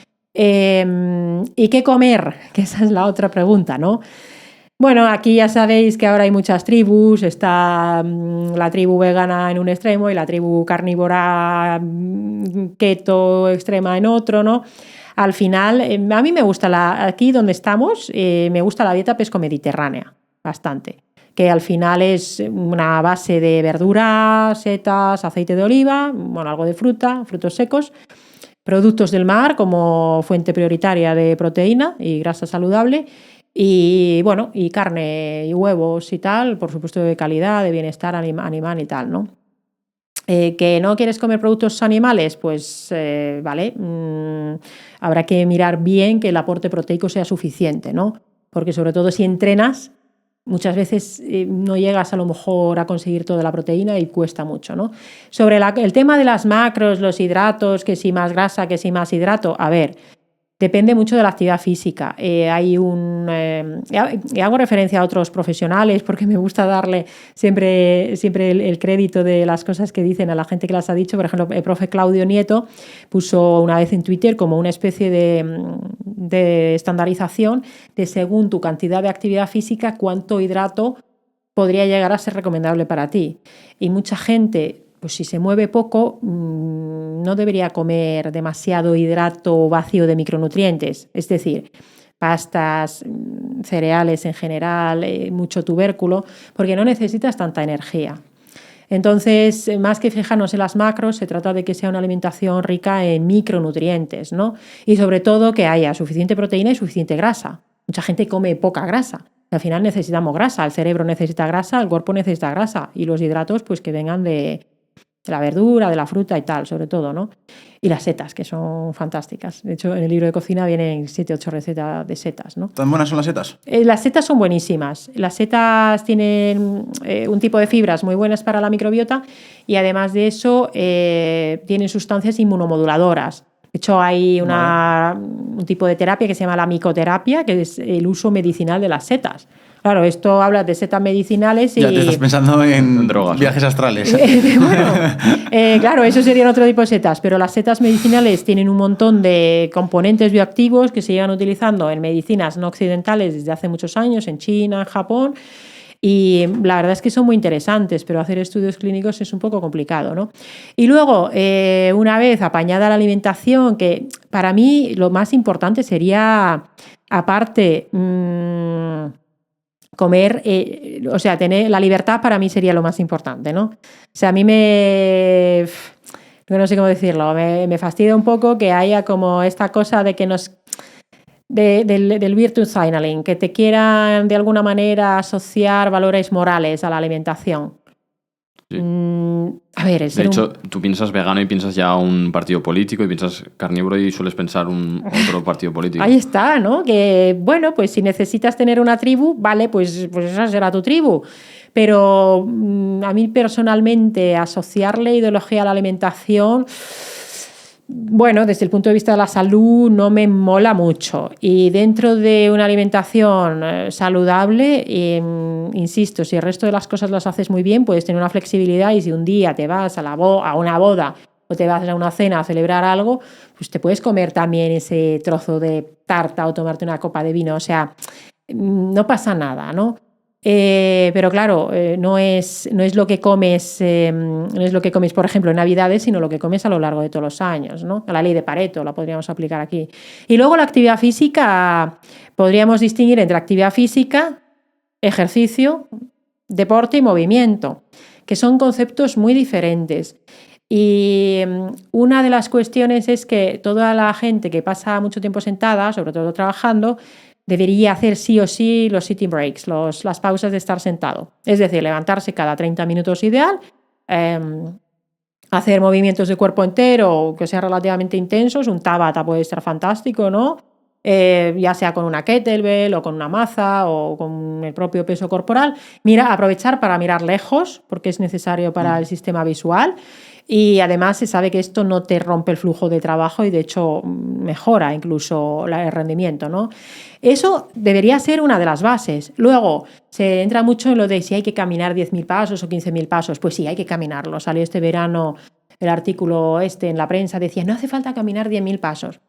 ¿Y qué comer? Que esa es la otra pregunta, ¿no? Bueno, aquí ya sabéis que ahora hay muchas tribus, está la tribu vegana en un extremo y la tribu carnívora keto extrema en otro, ¿no? Al final, a mí me gusta, aquí donde estamos, me gusta la dieta pesco-mediterránea, bastante, que al final es una base de verduras, setas, aceite de oliva, bueno, algo de fruta, frutos secos, productos del mar como fuente prioritaria de proteína y grasa saludable, y bueno, y carne y huevos y tal, por supuesto de calidad, de bienestar animal y tal, ¿no? ¿Que no quieres comer productos animales? Pues vale, habrá que mirar bien que el aporte proteico sea suficiente, ¿no? Porque sobre todo si entrenas, muchas veces no llegas a lo mejor a conseguir toda la proteína y cuesta mucho, ¿no? Sobre el tema de las macros, los hidratos, que si más grasa, que si más hidrato, a ver, Depende mucho de la actividad física. Y hago referencia a otros profesionales porque me gusta darle siempre el crédito de las cosas que dicen a la gente que las ha dicho. Por ejemplo, el profe Claudio Nieto puso una vez en Twitter como una especie de estandarización de según tu cantidad de actividad física, cuánto hidrato podría llegar a ser recomendable para ti. Y mucha gente, pues si se mueve poco, no debería comer demasiado hidrato vacío de micronutrientes, es decir, pastas, cereales en general, mucho tubérculo, porque no necesitas tanta energía. Entonces, más que fijarnos en las macros, se trata de que sea una alimentación rica en micronutrientes, ¿no? Y sobre todo que haya suficiente proteína y suficiente grasa. Mucha gente come poca grasa. Al final necesitamos grasa, el cerebro necesita grasa, el cuerpo necesita grasa y los hidratos pues que vengan de la verdura, de la fruta y tal, sobre todo, ¿no? Y las setas, que son fantásticas. De hecho, en el libro de cocina vienen 7 o 8 recetas de setas, ¿no? ¿Tan buenas son las setas? Las setas son buenísimas. Las setas tienen un tipo de fibras muy buenas para la microbiota y además de eso tienen sustancias inmunomoduladoras. De hecho, hay un tipo de terapia que se llama la micoterapia, que es el uso medicinal de las setas. Claro, esto habla de setas medicinales y... Ya te estás pensando en drogas, viajes astrales. Bueno, claro, eso serían otro tipo de setas, pero las setas medicinales tienen un montón de componentes bioactivos que se llevan utilizando en medicinas no occidentales desde hace muchos años, en China, en Japón, y la verdad es que son muy interesantes, pero hacer estudios clínicos es un poco complicado, ¿no? Y luego, una vez apañada la alimentación, que para mí lo más importante sería, aparte... comer, o sea, tener la libertad para mí sería lo más importante, ¿no? O sea, a mí no sé cómo decirlo, me fastidia un poco que haya como esta cosa de que del virtue signaling, que te quieran de alguna manera asociar valores morales a la alimentación. Sí. A ver, de hecho, tú piensas vegano y piensas ya un partido político y piensas carnívoro y sueles pensar otro partido político. Ahí está, ¿no? Que, bueno, pues si necesitas tener una tribu, vale, pues esa será tu tribu. Pero a mí personalmente asociarle ideología a la alimentación, bueno, desde el punto de vista de la salud no me mola mucho. Y dentro de una alimentación saludable, insisto, si el resto de las cosas las haces muy bien, puedes tener una flexibilidad y si un día te vas a una boda o te vas a una cena a celebrar algo, pues te puedes comer también ese trozo de tarta o tomarte una copa de vino. O sea, no pasa nada, ¿no? Pero claro, no es lo que comes, no es lo que comes, por ejemplo, en Navidades, sino lo que comes a lo largo de todos los años, ¿no? La ley de Pareto la podríamos aplicar aquí. Y luego la actividad física, podríamos distinguir entre actividad física, ejercicio, deporte y movimiento, que son conceptos muy diferentes. Y una de las cuestiones es que toda la gente que pasa mucho tiempo sentada, sobre todo trabajando, debería hacer sí o sí los sitting breaks, las pausas de estar sentado. Es decir, levantarse cada 30 minutos ideal, hacer movimientos de cuerpo entero que sean relativamente intensos. Un Tabata puede estar fantástico, ¿no? Ya sea con una kettlebell o con una maza o con el propio peso corporal. Aprovechar para mirar lejos, porque es necesario para el sistema visual. Y además se sabe que esto no te rompe el flujo de trabajo y de hecho mejora incluso el rendimiento, ¿no? Eso debería ser una de las bases. Luego se entra mucho en lo de si hay que caminar 10.000 pasos o 15.000 pasos. Pues sí, hay que caminarlo. Salió este verano el artículo en la prensa, decía no hace falta caminar 10.000 pasos.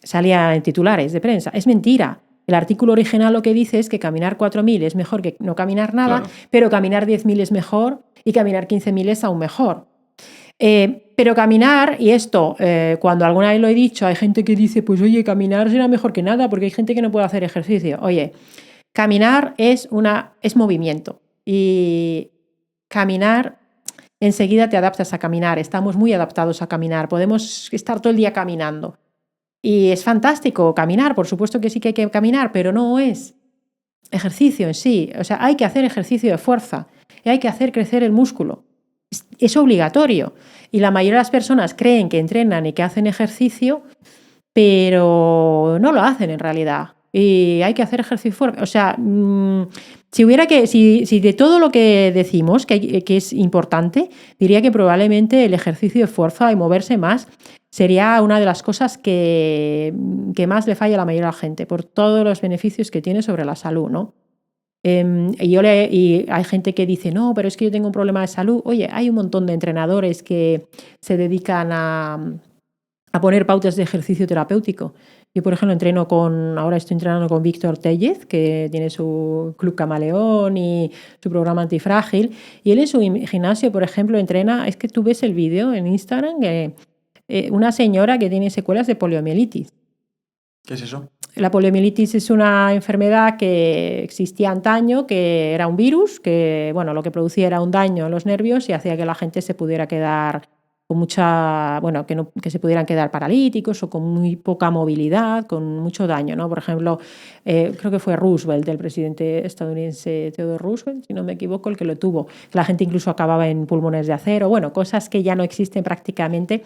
Salía en titulares de prensa. Es mentira. El artículo original lo que dice es que caminar 4.000 es mejor que no caminar nada, claro, pero caminar 10.000 es mejor y caminar 15.000 es aún mejor. Pero caminar, y esto cuando alguna vez lo he dicho, hay gente que dice, pues oye, caminar será mejor que nada porque hay gente que no puede hacer ejercicio. Oye, caminar es movimiento y caminar enseguida te adaptas a caminar. Estamos muy adaptados a caminar, podemos estar todo el día caminando. Y es fantástico caminar, por supuesto que sí que hay que caminar, pero no es ejercicio en sí. O sea, hay que hacer ejercicio de fuerza y hay que hacer crecer el músculo. Es obligatorio. Y la mayoría de las personas creen que entrenan y que hacen ejercicio, pero no lo hacen en realidad. y hay que hacer ejercicio fuerte. O sea, si de todo lo que decimos que es importante, diría que probablemente el ejercicio de fuerza y moverse más sería una de las cosas que más le falla a la mayoría de la gente, por todos los beneficios que tiene sobre la salud, ¿no? Y hay gente que dice, no, pero es que yo tengo un problema de salud. Oye, hay un montón de entrenadores que se dedican a poner pautas de ejercicio terapéutico. Yo, por ejemplo, ahora estoy entrenando con Víctor Tellez, que tiene su Club Camaleón y su programa Antifrágil. Y él en su gimnasio, por ejemplo, entrena, es que tú ves el vídeo en Instagram, una señora que tiene secuelas de poliomielitis. ¿Qué es eso? La poliomielitis es una enfermedad que existía antaño, que era un virus, que bueno, lo que producía era un daño en los nervios y hacía que la gente se pudiera quedar con que se pudieran quedar paralíticos o con muy poca movilidad, con mucho daño, ¿no? Por ejemplo, creo que fue Roosevelt, el presidente estadounidense Theodore Roosevelt, si no me equivoco, el que lo tuvo. La gente incluso acababa en pulmones de acero, bueno, cosas que ya no existen prácticamente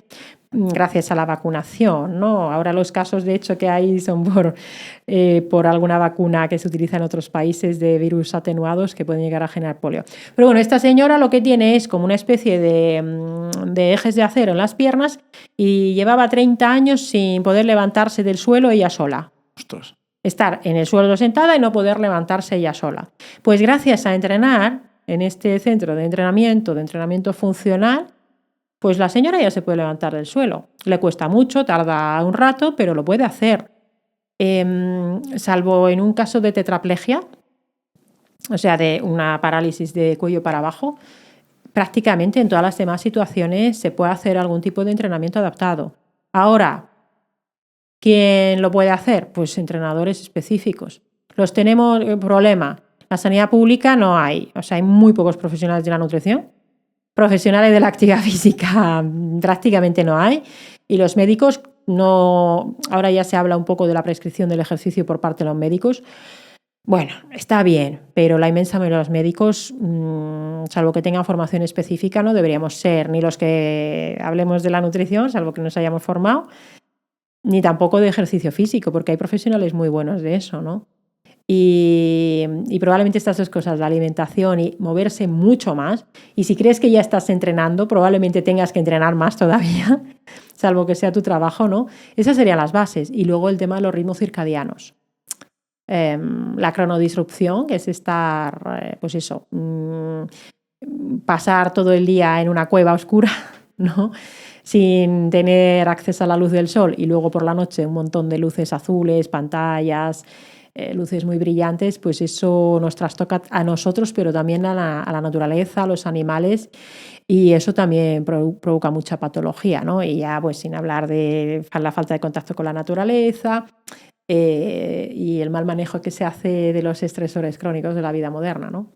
gracias a la vacunación, ¿no? Ahora los casos, de hecho, que hay son por alguna vacuna que se utiliza en otros países de virus atenuados que pueden llegar a generar polio. Pero bueno, esta señora lo que tiene es como una especie de ejes de acero en las piernas y llevaba 30 años sin poder levantarse del suelo ella sola. Ostras. Estar en el suelo sentada y no poder levantarse ella sola. Pues gracias a entrenar en este centro de entrenamiento funcional, pues la señora ya se puede levantar del suelo. Le cuesta mucho, tarda un rato, pero lo puede hacer. Salvo en un caso de tetraplegia, o sea, de una parálisis de cuello para abajo, prácticamente en todas las demás situaciones se puede hacer algún tipo de entrenamiento adaptado. Ahora, ¿quién lo puede hacer? Pues entrenadores específicos. Los tenemos, problema, la sanidad pública no hay, o sea, hay muy pocos profesionales de la nutrición. Profesionales de la actividad física prácticamente no hay, y los médicos no. Ahora ya se habla un poco de la prescripción del ejercicio por parte de los médicos. Bueno, está bien, pero la inmensa mayoría de los médicos, salvo que tengan formación específica, no deberíamos ser ni los que hablemos de la nutrición, salvo que nos hayamos formado, ni tampoco de ejercicio físico, porque hay profesionales muy buenos de eso, ¿no? Y probablemente estas dos cosas, la alimentación y moverse mucho más. Y si crees que ya estás entrenando, probablemente tengas que entrenar más todavía, salvo que sea tu trabajo, ¿no? Esas serían las bases. Y luego el tema de los ritmos circadianos. La cronodisrupción, que es estar, pues eso, pasar todo el día en una cueva oscura, ¿no? Sin tener acceso a la luz del sol y luego por la noche un montón de luces azules, pantallas, luces muy brillantes, pues eso nos trastoca a nosotros, pero también a la naturaleza, a los animales, y eso también provoca mucha patología, ¿no? Y ya pues sin hablar de la falta de contacto con la naturaleza y el mal manejo que se hace de los estresores crónicos de la vida moderna, ¿no?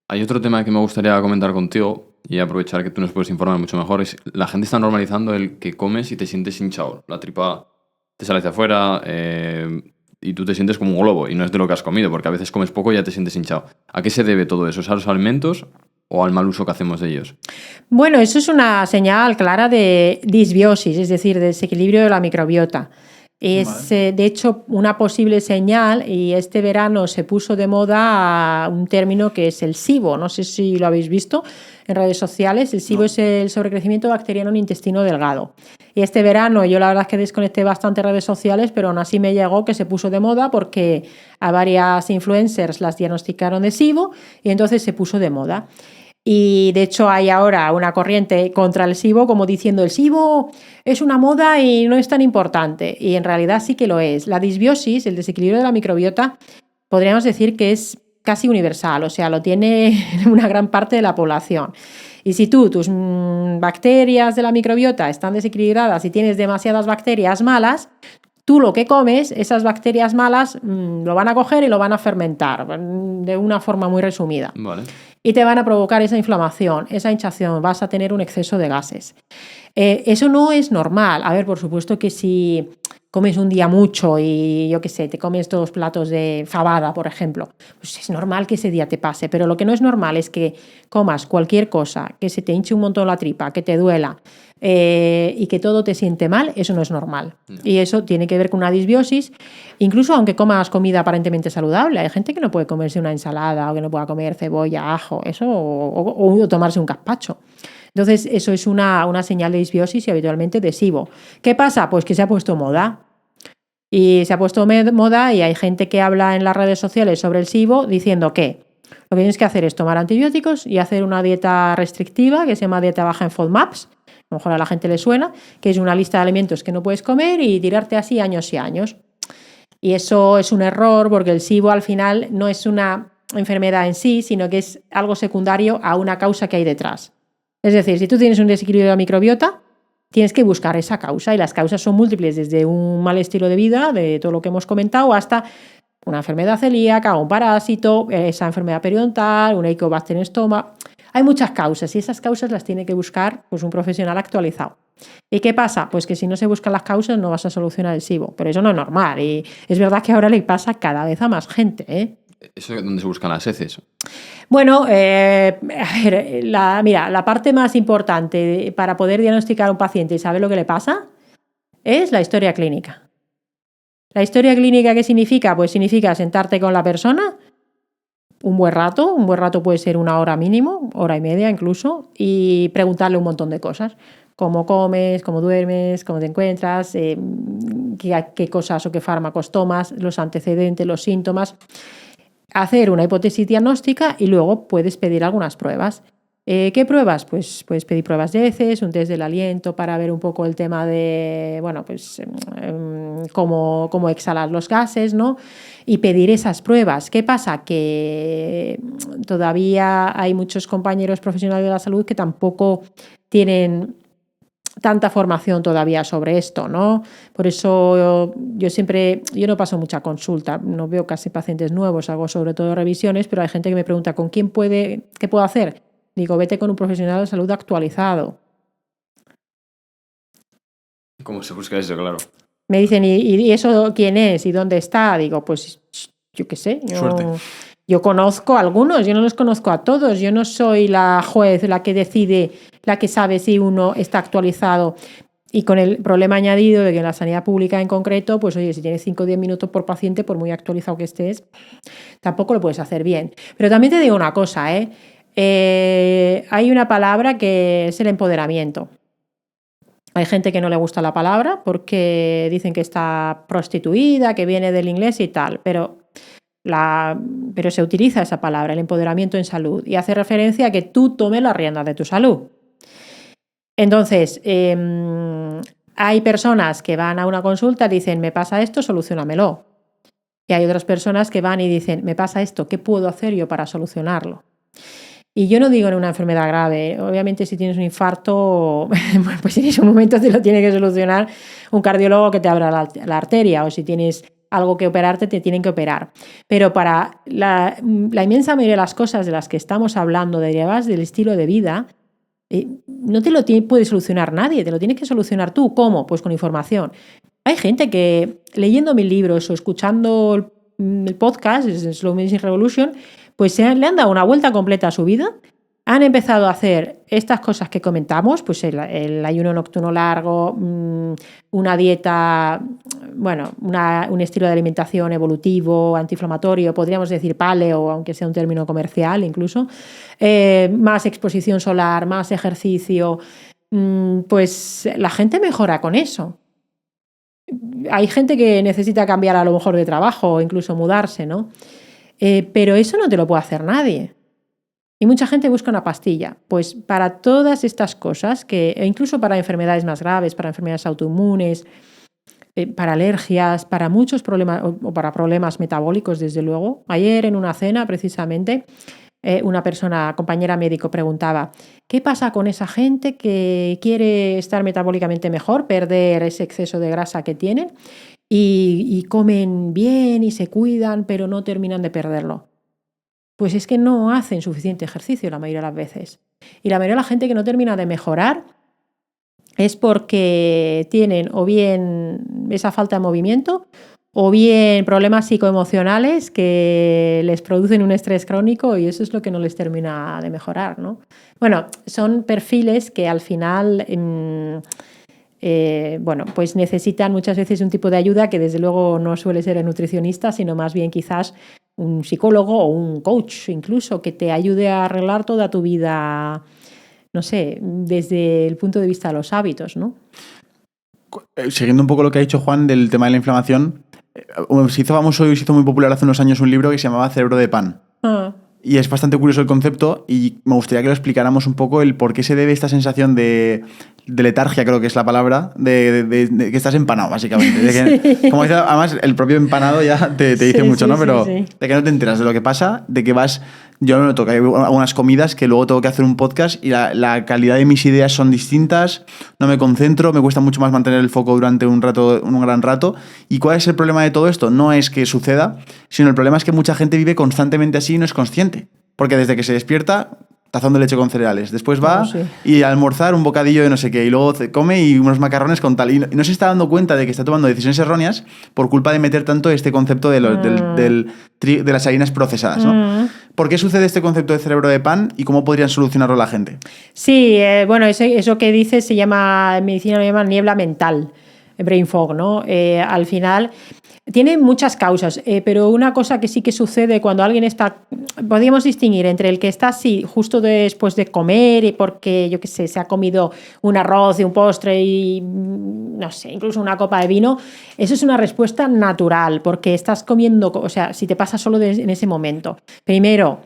Hay otro tema que me gustaría comentar contigo y aprovechar que tú nos puedes informar mucho mejor. Es la gente está normalizando el que comes y te sientes hinchado. La tripa te sale hacia afuera y tú te sientes como un globo y no es de lo que has comido, porque a veces comes poco y ya te sientes hinchado. ¿A qué se debe todo eso? ¿Es a los alimentos o al mal uso que hacemos de ellos? Bueno, eso es una señal clara de disbiosis, es decir, de desequilibrio de la microbiota. Es, de hecho, una posible señal, y este verano se puso de moda un término que es el SIBO. No sé si lo habéis visto en redes sociales. El SIBO es el sobrecrecimiento bacteriano en intestino delgado. Y este verano yo la verdad es que desconecté bastante redes sociales, pero aún así me llegó que se puso de moda porque a varias influencers las diagnosticaron de SIBO y entonces se puso de moda. Y de hecho hay ahora una corriente contra el SIBO como diciendo el SIBO es una moda y no es tan importante. Y en realidad sí que lo es. La disbiosis, el desequilibrio de la microbiota, podríamos decir que es casi universal, o sea, lo tiene una gran parte de la población. Y si tus bacterias de la microbiota están desequilibradas y tienes demasiadas bacterias malas, tú lo que comes, esas bacterias malas lo van a coger y lo van a fermentar de una forma muy resumida. Vale. Y te van a provocar esa inflamación, esa hinchazón, vas a tener un exceso de gases. Eso no es normal. A ver, por supuesto que si comes un día mucho y yo qué sé, te comes 2 platos de fabada, por ejemplo, pues es normal que ese día te pase, pero lo que no es normal es que comas cualquier cosa, que se te hinche un montón la tripa, que te duela y que todo te siente mal, eso no es normal. No. Y eso tiene que ver con una disbiosis, incluso aunque comas comida aparentemente saludable. Hay gente que no puede comerse una ensalada o que no pueda comer cebolla, ajo, eso, o tomarse un gazpacho. Entonces, eso es una señal de disbiosis y habitualmente de SIBO. ¿Qué pasa? Pues que se ha puesto moda. Y se ha puesto moda y hay gente que habla en las redes sociales sobre el SIBO diciendo que lo que tienes que hacer es tomar antibióticos y hacer una dieta restrictiva que se llama dieta baja en FODMAPs. A lo mejor a la gente le suena, que es una lista de alimentos que no puedes comer y tirarte así años y años. Y eso es un error porque el SIBO al final no es una enfermedad en sí, sino que es algo secundario a una causa que hay detrás. Es decir, si tú tienes un desequilibrio de la microbiota, tienes que buscar esa causa y las causas son múltiples, desde un mal estilo de vida, de todo lo que hemos comentado, hasta una enfermedad celíaca, un parásito, esa enfermedad periodontal, un Helicobacter en estómago. Hay muchas causas y esas causas las tiene que buscar pues, un profesional actualizado. ¿Y qué pasa? Pues que si no se buscan las causas no vas a solucionar el SIBO, pero eso no es normal y es verdad que ahora le pasa cada vez a más gente, ¿eh? ¿Eso es donde se buscan las heces? Bueno, a ver, la parte más importante para poder diagnosticar a un paciente y saber lo que le pasa es la historia clínica. ¿La historia clínica qué significa? Pues significa sentarte con la persona un buen rato puede ser 1 hora mínimo, 1 hora y media incluso, y preguntarle un montón de cosas. Cómo comes, cómo duermes, cómo te encuentras, qué cosas o qué fármacos tomas, los antecedentes, los síntomas. Hacer una hipótesis diagnóstica y luego puedes pedir algunas pruebas. ¿Qué pruebas? Pues puedes pedir pruebas de heces, un test del aliento para ver un poco el tema de, bueno, pues cómo exhalar los gases, ¿no? Y pedir esas pruebas. ¿Qué pasa? Que todavía hay muchos compañeros profesionales de la salud que tampoco tienen tanta formación todavía sobre esto, ¿no? Por eso yo no paso mucha consulta, no veo casi pacientes nuevos, hago sobre todo revisiones, pero hay gente que me pregunta ¿con quién qué puedo hacer? Digo, vete con un profesional de salud actualizado. ¿Cómo se busca eso? Claro. Me dicen, ¿y eso quién es? ¿Y dónde está? Digo, pues yo qué sé. Suerte. Yo conozco a algunos, yo no los conozco a todos. Yo no soy la juez, la que decide, la que sabe si uno está actualizado. Y con el problema añadido de que en la sanidad pública en concreto, pues oye, si tienes 5 o 10 minutos por paciente, por muy actualizado que estés, tampoco lo puedes hacer bien. Pero también te digo una cosa, hay una palabra que es el empoderamiento. Hay gente que no le gusta la palabra porque dicen que está prostituida, que viene del inglés y tal, pero se utiliza esa palabra, el empoderamiento en salud, y hace referencia a que tú tomes las riendas de tu salud. Entonces, hay personas que van a una consulta y dicen, me pasa esto, soluciónamelo. Y hay otras personas que van y dicen, me pasa esto, ¿qué puedo hacer yo para solucionarlo? Y yo no digo en una enfermedad grave. Obviamente, si tienes un infarto, pues en ese momento te lo tiene que solucionar un cardiólogo que te abra la arteria, o si tienes algo que operarte, te tienen que operar. Pero para la inmensa mayoría de las cosas de las que estamos hablando, derivadas del estilo de vida, no te lo puede solucionar nadie, te lo tienes que solucionar tú. ¿Cómo? Pues con información. Hay gente que leyendo mis libros o escuchando el podcast, Slow Medicine Revolution, pues le han dado una vuelta completa a su vida, han empezado a hacer estas cosas que comentamos, pues el ayuno nocturno largo, una dieta, bueno, un estilo de alimentación evolutivo, antiinflamatorio, podríamos decir paleo, aunque sea un término comercial incluso, más exposición solar, más ejercicio, pues la gente mejora con eso. Hay gente que necesita cambiar a lo mejor de trabajo o incluso mudarse, ¿no? Pero eso no te lo puede hacer nadie. Y mucha gente busca una pastilla. Pues para todas estas cosas, incluso para enfermedades más graves, para enfermedades autoinmunes, para alergias, para muchos problemas o para problemas metabólicos, desde luego. Ayer en una cena, precisamente, una compañera médico, preguntaba, ¿qué pasa con esa gente que quiere estar metabólicamente mejor, perder ese exceso de grasa que tienen y comen bien y se cuidan, pero no terminan de perderlo? Pues es que no hacen suficiente ejercicio la mayoría de las veces. Y la mayoría de la gente que no termina de mejorar es porque tienen o bien esa falta de movimiento o bien problemas psicoemocionales que les producen un estrés crónico y eso es lo que no les termina de mejorar, ¿no? Bueno, son perfiles que al final pues necesitan muchas veces un tipo de ayuda que desde luego no suele ser el nutricionista, sino más bien quizás un psicólogo o un coach incluso que te ayude a arreglar toda tu vida, no sé, desde el punto de vista de los hábitos, ¿no? Siguiendo un poco lo que ha dicho Juan del tema de la inflamación, se hizo famoso y se hizo muy popular hace unos años un libro que se llamaba Cerebro de Pan. Y es bastante curioso el concepto y me gustaría que lo explicáramos un poco el por qué se debe esta sensación de letargia, creo que es la palabra, de que estás empanado, básicamente. De que, como dice, además, el propio empanado ya te dice mucho, ¿no? Pero de que no te enteras de lo que pasa, de que vas... Yo me noto que hay algunas comidas que luego tengo que hacer un podcast y la calidad de mis ideas son distintas, no me concentro, me cuesta mucho más mantener el foco durante un gran rato. ¿Y cuál es el problema de todo esto? No es que suceda, sino el problema es que mucha gente vive constantemente así y no es consciente. Porque desde que se despierta, tazón de leche con cereales. Después va y a almorzar un bocadillo de no sé qué. Y luego come y unos macarrones con tal. Y no se está dando cuenta de que está tomando decisiones erróneas por culpa de meter tanto este concepto de las harinas procesadas, ¿no? ¿Por qué sucede este concepto de cerebro de pan y cómo podrían solucionarlo la gente? Sí, bueno, eso que dices se llama, en medicina lo llaman niebla mental, brain fog, ¿no? Al final... Tiene muchas causas, pero una cosa que sí que sucede cuando alguien está... Podríamos distinguir entre el que está así justo después de comer y porque, yo qué sé, se ha comido un arroz y un postre y, no sé, incluso una copa de vino. Eso es una respuesta natural porque estás comiendo... O sea, si te pasa solo en ese momento. Primero...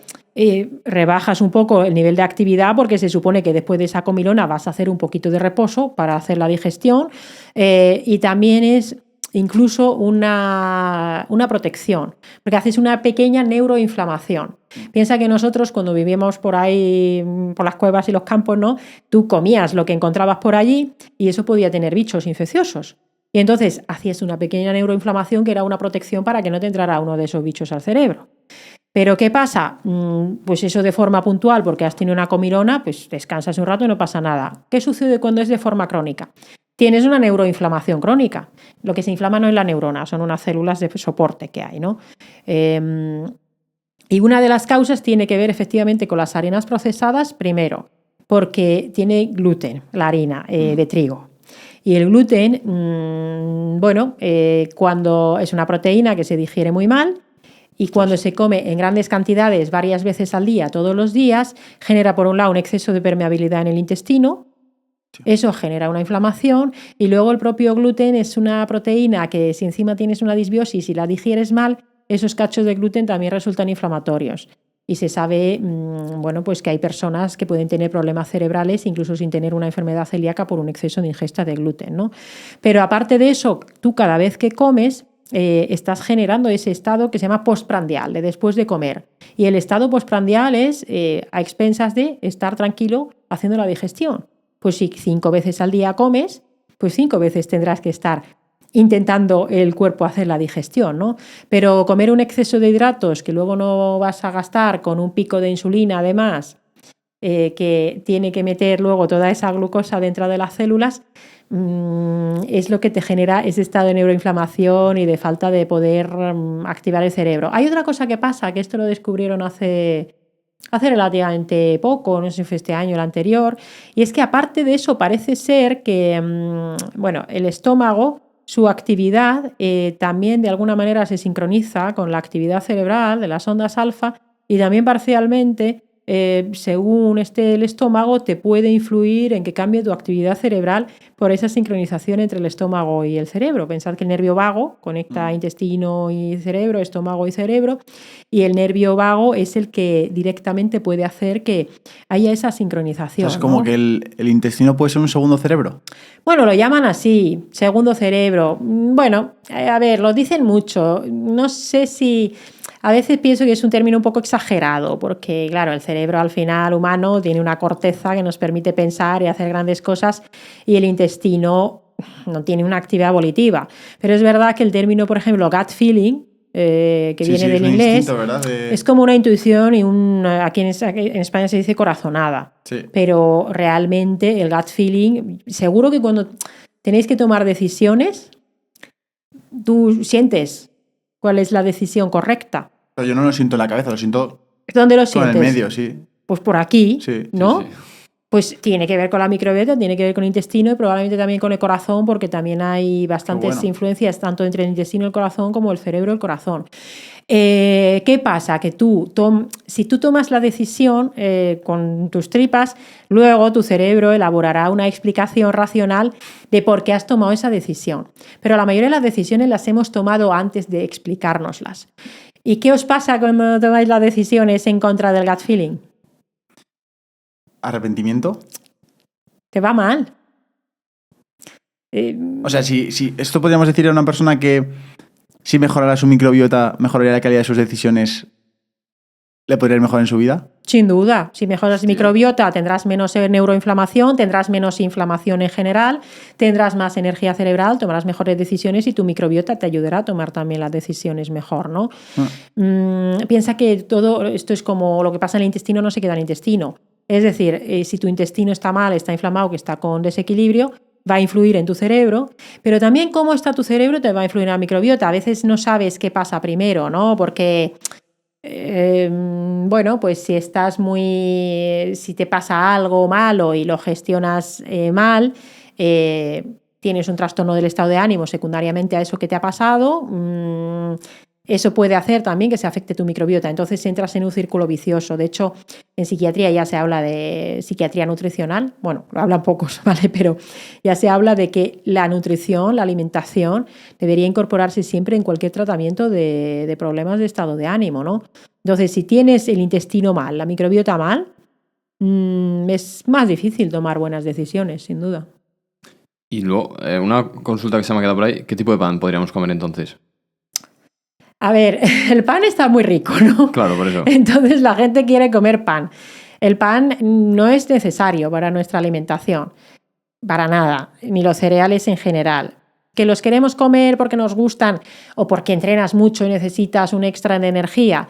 rebajas un poco el nivel de actividad porque se supone que después de esa comilona vas a hacer un poquito de reposo para hacer la digestión y también es incluso una protección, porque haces una pequeña neuroinflamación. Piensa que nosotros cuando vivíamos por ahí, por las cuevas y los campos, ¿no? Tú comías lo que encontrabas por allí y eso podía tener bichos infecciosos. Y entonces hacías una pequeña neuroinflamación que era una protección para que no te entrara uno de esos bichos al cerebro. Pero ¿qué pasa? Pues eso de forma puntual, porque has tenido una comilona, pues descansas un rato y no pasa nada. ¿Qué sucede cuando es de forma crónica? Tienes una neuroinflamación crónica. Lo que se inflama no es la neurona, son unas células de soporte que hay, ¿no? Y una de las causas tiene que ver efectivamente con las harinas procesadas, primero, porque tiene gluten, la harina de trigo. Y el gluten, cuando es una proteína que se digiere muy mal, y cuando se come en grandes cantidades varias veces al día, todos los días, genera por un lado un exceso de permeabilidad en el intestino, eso genera una inflamación y luego el propio gluten es una proteína que si encima tienes una disbiosis y la digieres mal, esos cachos de gluten también resultan inflamatorios. Y se sabe pues que hay personas que pueden tener problemas cerebrales incluso sin tener una enfermedad celíaca por un exceso de ingesta de gluten, ¿no? Pero aparte de eso, tú cada vez que comes estás generando ese estado que se llama postprandial, de después de comer. Y el estado postprandial es a expensas de estar tranquilo haciendo la digestión. Pues si 5 veces al día comes, pues 5 veces tendrás que estar intentando el cuerpo hacer la digestión, ¿no? Pero comer un exceso de hidratos que luego no vas a gastar con un pico de insulina además, que tiene que meter luego toda esa glucosa dentro de las células, es lo que te genera ese estado de neuroinflamación y de falta de poder activar el cerebro. Hay otra cosa que pasa, que esto lo descubrieron hace relativamente poco, no sé si fue este año o el anterior, y es que aparte de eso parece ser que el estómago, su actividad también de alguna manera se sincroniza con la actividad cerebral de las ondas alfa y también parcialmente según esté el estómago, te puede influir en que cambie tu actividad cerebral por esa sincronización entre el estómago y el cerebro. Pensad que el nervio vago conecta intestino y cerebro, estómago y cerebro, y el nervio vago es el que directamente puede hacer que haya esa sincronización. O sea, es como, ¿no?, que el intestino puede ser un segundo cerebro. Bueno, lo llaman así, segundo cerebro. Bueno, a ver, lo dicen mucho. No sé si... A veces pienso que es un término un poco exagerado, porque, claro, el cerebro al final humano tiene una corteza que nos permite pensar y hacer grandes cosas y el intestino no tiene una actividad volitiva. Pero es verdad que el término, por ejemplo, gut feeling, que Sí, viene sí, del es un inglés, instinto, ¿verdad? es como una intuición y aquí en España se dice corazonada. Sí. Pero realmente el gut feeling, seguro que cuando tenéis que tomar decisiones, tú sientes cuál es la decisión correcta. Pero yo no lo siento en la cabeza, lo siento ¿Dónde lo con sientes? el medio, sí. Pues por aquí, Sí, ¿no? sí. Pues tiene que ver con la microbiota, tiene que ver con el intestino y probablemente también con el corazón, porque también hay bastantes bueno. influencias tanto entre el intestino y el corazón como el cerebro y el corazón. ¿Qué pasa? Que si tú tomas la decisión con tus tripas, luego tu cerebro elaborará una explicación racional de por qué has tomado esa decisión. Pero la mayoría de las decisiones las hemos tomado antes de explicárnoslas. ¿Y qué os pasa cuando tomáis las decisiones en contra del gut feeling? ¿Arrepentimiento? Te va mal. O sea, si esto podríamos decir a una persona que si mejorara su microbiota, mejoraría la calidad de sus decisiones, ¿le podría ir mejor en su vida? Sin duda, si mejoras microbiota tendrás menos neuroinflamación, tendrás menos inflamación en general, tendrás más energía cerebral, tomarás mejores decisiones y tu microbiota te ayudará a tomar también las decisiones mejor, ¿no? Piensa que todo esto es como lo que pasa en el intestino no se queda en el intestino. Es decir, si tu intestino está mal, está inflamado, que está con desequilibrio, va a influir en tu cerebro, pero también cómo está tu cerebro te va a influir en la microbiota. A veces no sabes qué pasa primero, ¿no? Porque bueno, pues si te pasa algo malo y lo gestionas mal, tienes un trastorno del estado de ánimo secundariamente a eso que te ha pasado, eso puede hacer también que se afecte tu microbiota. Entonces entras en un círculo vicioso. De hecho, en psiquiatría ya se habla de psiquiatría nutricional. Bueno, lo hablan pocos, ¿vale? Pero ya se habla de que la nutrición, la alimentación, debería incorporarse siempre en cualquier tratamiento de problemas de estado de ánimo, ¿no? Entonces, si tienes el intestino mal, la microbiota mal, es más difícil tomar buenas decisiones, sin duda. Y luego, una consulta que se me ha quedado por ahí, ¿qué tipo de pan podríamos comer entonces? A ver, el pan está muy rico, ¿no? Claro, por eso. Entonces la gente quiere comer pan. El pan no es necesario para nuestra alimentación, para nada, ni los cereales en general. Que los queremos comer porque nos gustan o porque entrenas mucho y necesitas un extra de energía.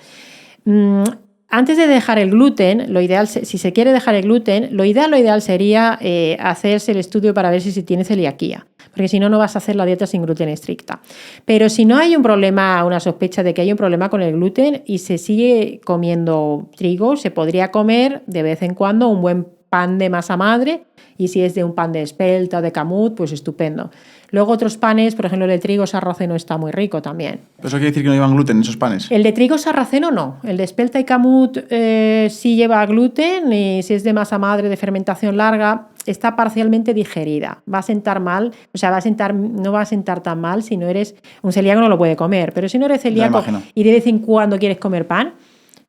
Antes de dejar el gluten, lo ideal, si se quiere dejar el gluten, lo ideal sería hacerse el estudio para ver si se tiene celiaquía, porque si no, no vas a hacer la dieta sin gluten estricta. Pero si no hay un problema, una sospecha de que hay un problema con el gluten y se sigue comiendo trigo, se podría comer de vez en cuando un buen pan de masa madre, y si es de un pan de espelta o de camut, pues estupendo. Luego otros panes, por ejemplo el de trigo sarraceno está muy rico también. ¿Eso quiere decir que no llevan gluten esos panes? El de trigo sarraceno no, el de espelta y camut sí lleva gluten y si es de masa madre de fermentación larga está parcialmente digerida. Va a sentar mal, o sea, no va a sentar tan mal si no eres un celíaco, no lo puede comer, pero si no eres celíaco y de vez en cuando quieres comer pan,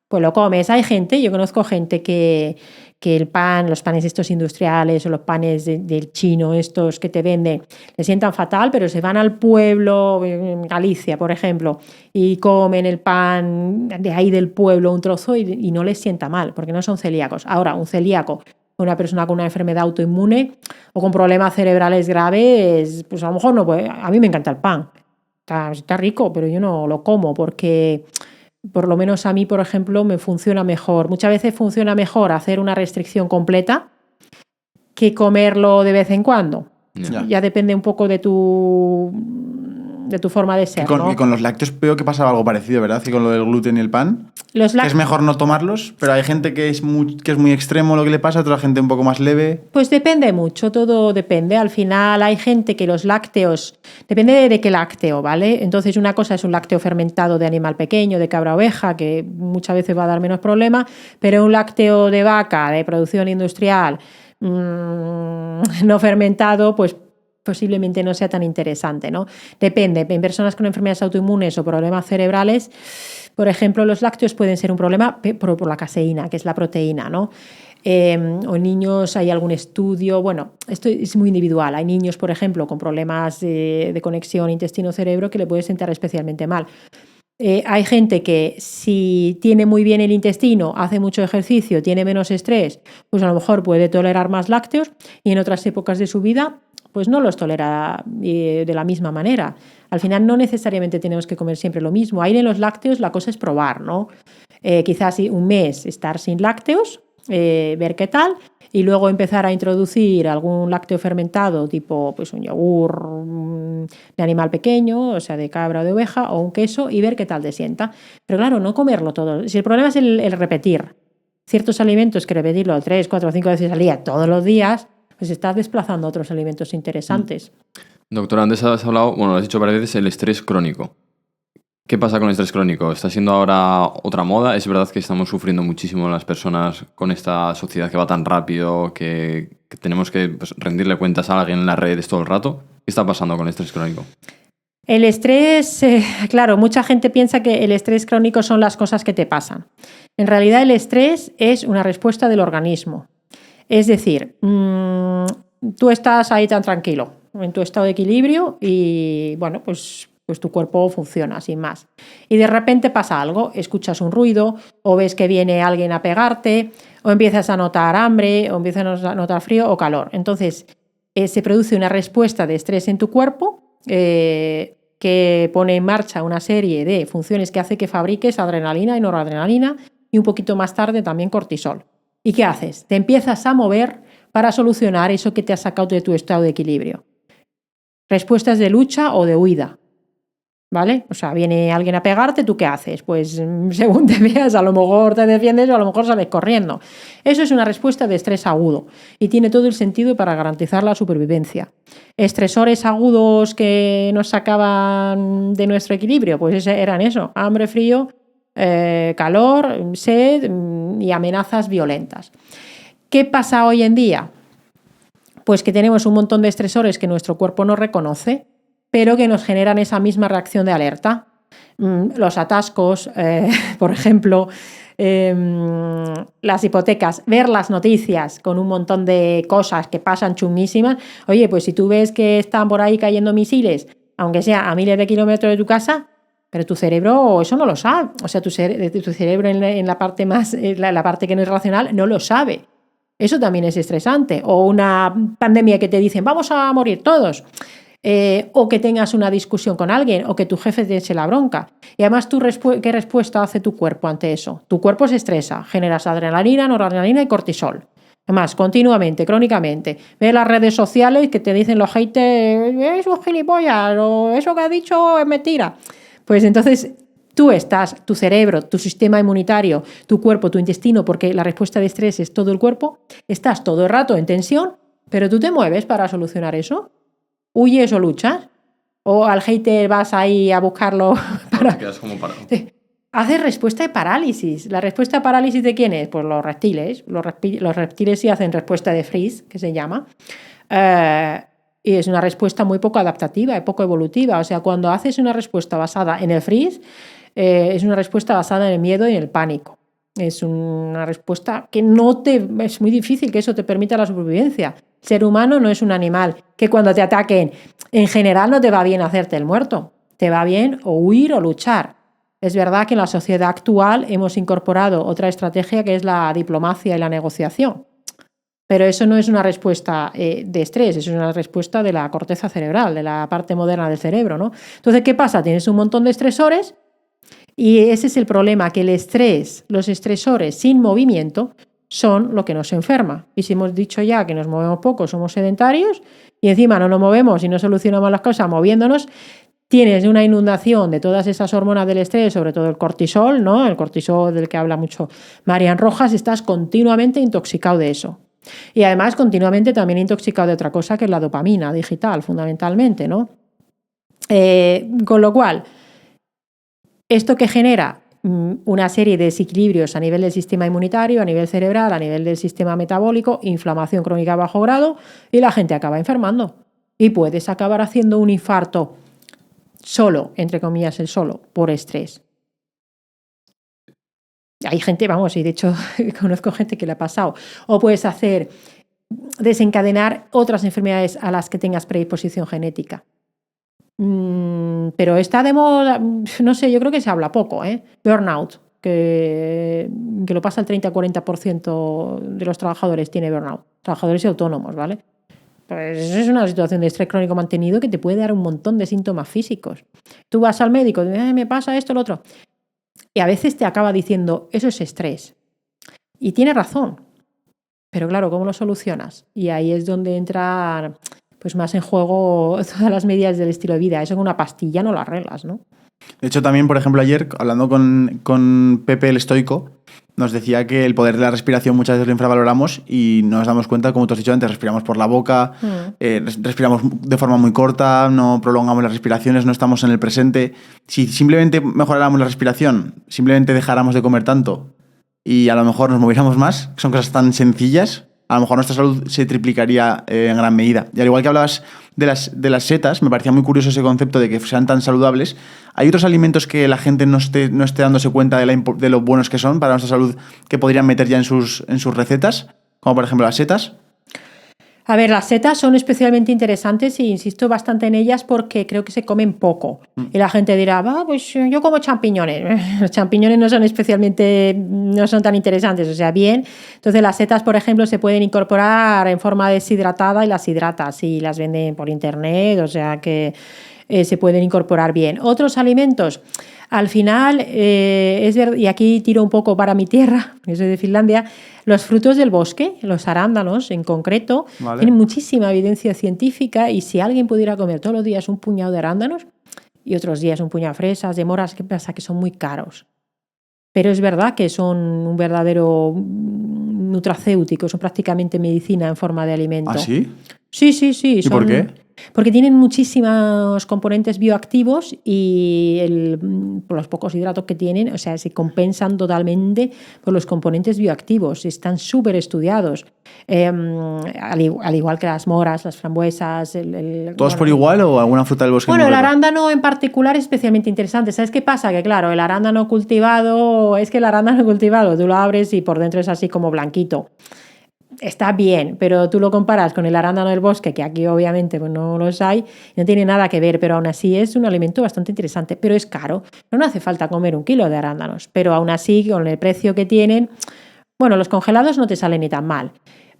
pues lo comes. Yo conozco gente que el pan, los panes estos industriales o los panes del chino estos que te venden, le sientan fatal, pero se van al pueblo, en Galicia, por ejemplo, y comen el pan de ahí del pueblo, un trozo, y no les sienta mal, porque no son celíacos. Ahora, un celíaco, una persona con una enfermedad autoinmune o con problemas cerebrales graves, pues a lo mejor no puede. A mí me encanta el pan. Está rico, pero yo no lo como porque por lo menos a mí, por ejemplo, me funciona mejor. Muchas veces funciona mejor hacer una restricción completa que comerlo de vez en cuando. Ya depende un poco de tu forma de ser. Y con los lácteos veo que pasa algo parecido, ¿verdad? Que con lo del gluten y el pan. Que es mejor no tomarlos, pero hay gente que es muy extremo lo que le pasa, otra gente un poco más leve. Pues depende mucho, todo depende. Al final hay gente que los lácteos, depende de qué lácteo, ¿vale? Entonces una cosa es un lácteo fermentado de animal pequeño, de cabra oveja, que muchas veces va a dar menos problema, pero un lácteo de vaca, de producción industrial, no fermentado, pues posiblemente no sea tan interesante, ¿no? Depende. En personas con enfermedades autoinmunes o problemas cerebrales, por ejemplo, los lácteos pueden ser un problema por la caseína, que es la proteína, ¿no? O en niños hay algún estudio, bueno, esto es muy individual. Hay niños, por ejemplo, con problemas de conexión intestino-cerebro que le puede sentar especialmente mal. Hay gente que si tiene muy bien el intestino, hace mucho ejercicio, tiene menos estrés, pues a lo mejor puede tolerar más lácteos y en otras épocas de su vida pues no los tolera de la misma manera. Al final no necesariamente tenemos que comer siempre lo mismo. Ahí en los lácteos la cosa es probar, ¿no? Quizás un mes estar sin lácteos, ver qué tal, y luego empezar a introducir algún lácteo fermentado, tipo pues un yogur de animal pequeño, o sea, de cabra o de oveja, o un queso, y ver qué tal te sienta. Pero claro, no comerlo todo. Si el problema es el repetir ciertos alimentos, que repetirlo 3, 4, 5 veces al día, todos los días, pues estás desplazando otros alimentos interesantes. Doctora, antes has hablado, bueno, lo has dicho varias veces, el estrés crónico. ¿Qué pasa con el estrés crónico? ¿Está siendo ahora otra moda? Es verdad que estamos sufriendo muchísimo las personas con esta sociedad que va tan rápido, que tenemos que pues, rendirle cuentas a alguien en las redes todo el rato. ¿Qué está pasando con el estrés crónico? El estrés, claro, mucha gente piensa que el estrés crónico son las cosas que te pasan. En realidad el estrés es una respuesta del organismo. Es decir, tú estás ahí tan tranquilo, en tu estado de equilibrio y bueno, pues tu cuerpo funciona sin más. Y de repente pasa algo, escuchas un ruido o ves que viene alguien a pegarte o empiezas a notar hambre o empiezas a notar frío o calor. Entonces se produce una respuesta de estrés en tu cuerpo que pone en marcha una serie de funciones que hace que fabriques adrenalina y noradrenalina y un poquito más tarde también cortisol. ¿Y qué haces? Te empiezas a mover para solucionar eso que te ha sacado de tu estado de equilibrio. Respuestas de lucha o de huida, ¿vale? O sea, viene alguien a pegarte, ¿tú qué haces? Pues según te veas, a lo mejor te defiendes o a lo mejor sales corriendo. Eso es una respuesta de estrés agudo y tiene todo el sentido para garantizar la supervivencia. Estresores agudos que nos sacaban de nuestro equilibrio, pues eran eso, hambre, frío, calor, sed y amenazas violentas. ¿Qué pasa hoy en día? Pues que tenemos un montón de estresores que nuestro cuerpo no reconoce, pero que nos generan esa misma reacción de alerta. Los atascos, por ejemplo, las hipotecas, ver las noticias con un montón de cosas que pasan chunguísimas. Oye, pues si tú ves que están por ahí cayendo misiles, aunque sea a miles de kilómetros de tu casa, pero tu cerebro eso no lo sabe. O sea, tu cerebro en la parte más, la parte que no es racional, no lo sabe. Eso también es estresante. O una pandemia que te dicen, vamos a morir todos. O que tengas una discusión con alguien, o que tu jefe te eche la bronca. Y además, ¿qué respuesta hace tu cuerpo ante eso? Tu cuerpo se estresa, generas adrenalina, noradrenalina y cortisol. Además, continuamente, crónicamente. Ves las redes sociales que te dicen los haters, eso es gilipollas, o eso que ha dicho es mentira. Pues entonces tu cerebro, tu sistema inmunitario, tu cuerpo, tu intestino, porque la respuesta de estrés es todo el cuerpo, estás todo el rato en tensión, pero tú te mueves para solucionar eso. ¿Huyes o luchas? ¿O al hater vas ahí a buscarlo para...? Te quedas como parado. Haces respuesta de parálisis. ¿La respuesta de parálisis de quién es? Pues los reptiles. Los reptiles sí hacen respuesta de freeze, que se llama. Y es una respuesta muy poco adaptativa y poco evolutiva. O sea, cuando haces una respuesta basada en el freeze, es una respuesta basada en el miedo y en el pánico. Es una respuesta que es muy difícil que eso te permita la supervivencia. El ser humano no es un animal que cuando te ataquen, en general no te va bien hacerte el muerto. Te va bien o huir o luchar. Es verdad que en la sociedad actual hemos incorporado otra estrategia que es la diplomacia y la negociación. Pero eso no es una respuesta de estrés, es una respuesta de la corteza cerebral, de la parte moderna del cerebro, ¿no? Entonces, ¿qué pasa? Tienes un montón de estresores y ese es el problema, que el estrés, los estresores sin movimiento son lo que nos enferma. Y si hemos dicho ya que nos movemos poco, somos sedentarios y encima no nos movemos y no solucionamos las cosas moviéndonos, tienes una inundación de todas esas hormonas del estrés, sobre todo el cortisol, ¿no? El cortisol del que habla mucho Marian Rojas, estás continuamente intoxicado de eso. Y además continuamente también intoxicado de otra cosa que es la dopamina digital, fundamentalmente, ¿no? Con lo cual, esto que genera una serie de desequilibrios a nivel del sistema inmunitario, a nivel cerebral, a nivel del sistema metabólico, inflamación crónica a bajo grado, y la gente acaba enfermando. Y puedes acabar haciendo un infarto solo, entre comillas el solo, por estrés. Hay gente, vamos, y de hecho conozco gente que le ha pasado. O puedes desencadenar otras enfermedades a las que tengas predisposición genética. Pero está de moda, no sé, yo creo que se habla poco, Burnout, que lo pasa el 30-40% de los trabajadores tiene burnout, trabajadores y autónomos, ¿vale? pues es una situación de estrés crónico mantenido que te puede dar un montón de síntomas físicos. Tú vas al médico, me pasa esto, lo otro. Y a veces te acaba diciendo, eso es estrés. Y tiene razón. Pero claro, ¿cómo lo solucionas? Y ahí es donde entra pues más en juego todas las medidas del estilo de vida. Eso con una pastilla no lo arreglas, ¿no? De hecho, también, por ejemplo, ayer, hablando con Pepe el estoico, nos decía que el poder de la respiración muchas veces lo infravaloramos y nos damos cuenta, como tú has dicho antes, respiramos por la boca, respiramos de forma muy corta, no prolongamos las respiraciones, no estamos en el presente. Si simplemente mejoráramos la respiración, simplemente dejáramos de comer tanto y a lo mejor nos moviéramos más, que son cosas tan sencillas, a lo mejor nuestra salud se triplicaría en gran medida. Y al igual que hablabas de las setas, me parecía muy curioso ese concepto de que sean tan saludables. ¿Hay otros alimentos que la gente no esté dándose cuenta de lo buenos que son para nuestra salud que podrían meter ya en sus recetas? Como por ejemplo las setas. A ver, las setas son especialmente interesantes y insisto bastante en ellas porque creo que se comen poco. Y la gente dirá, pues yo como champiñones. Los champiñones no son tan interesantes, o sea, bien. Entonces las setas, por ejemplo, se pueden incorporar en forma deshidratada y las hidratas y las venden por internet, o sea que se pueden incorporar bien. Otros alimentos, al final, es verdad, y aquí tiro un poco para mi tierra, yo soy de Finlandia, los frutos del bosque, los arándanos en concreto, Vale. tienen muchísima evidencia científica y si alguien pudiera comer todos los días un puñado de arándanos y otros días un puñado de fresas, de moras, ¿qué pasa? Que son muy caros. Pero es verdad que son un verdadero nutracéutico, son prácticamente medicina en forma de alimento. ¿Ah, sí? Sí. ¿Y por qué? Porque tienen muchísimos componentes bioactivos y por los pocos hidratos que tienen, o sea, se compensan totalmente por los componentes bioactivos. Están súper estudiados. Al igual que las moras, las frambuesas. ¿Todos por igual o alguna fruta del bosque? Bueno, el arándano en particular es especialmente interesante. ¿Sabes qué pasa? Que claro, el arándano cultivado, tú lo abres y por dentro es así como blanquito. Está bien, pero tú lo comparas con el arándano del bosque, que aquí obviamente pues no los hay, no tiene nada que ver, pero aún así es un alimento bastante interesante, pero es caro. No hace falta comer 1 kilo de arándanos, pero aún así, con el precio que tienen, bueno, los congelados no te salen ni tan mal.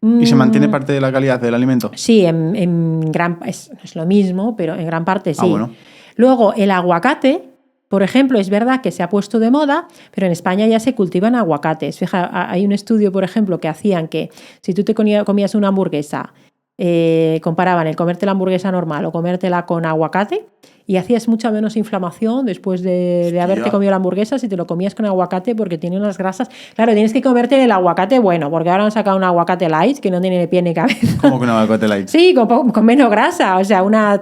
¿Y se mantiene parte de la calidad del alimento? Sí, es lo mismo, pero en gran parte sí. Bueno. Luego, el aguacate, por ejemplo, es verdad que se ha puesto de moda, pero en España ya se cultivan aguacates. Fija, hay un estudio, por ejemplo, que hacían que si tú te comías una hamburguesa, comparaban el comerte la hamburguesa normal o comértela con aguacate y hacías mucha menos inflamación después de haberte comido la hamburguesa si te lo comías con aguacate porque tiene unas grasas. Claro, tienes que comerte el aguacate bueno, porque ahora han sacado un aguacate light que no tiene ni pie ni cabeza. ¿Cómo que un aguacate light? Sí, con menos grasa, o sea, una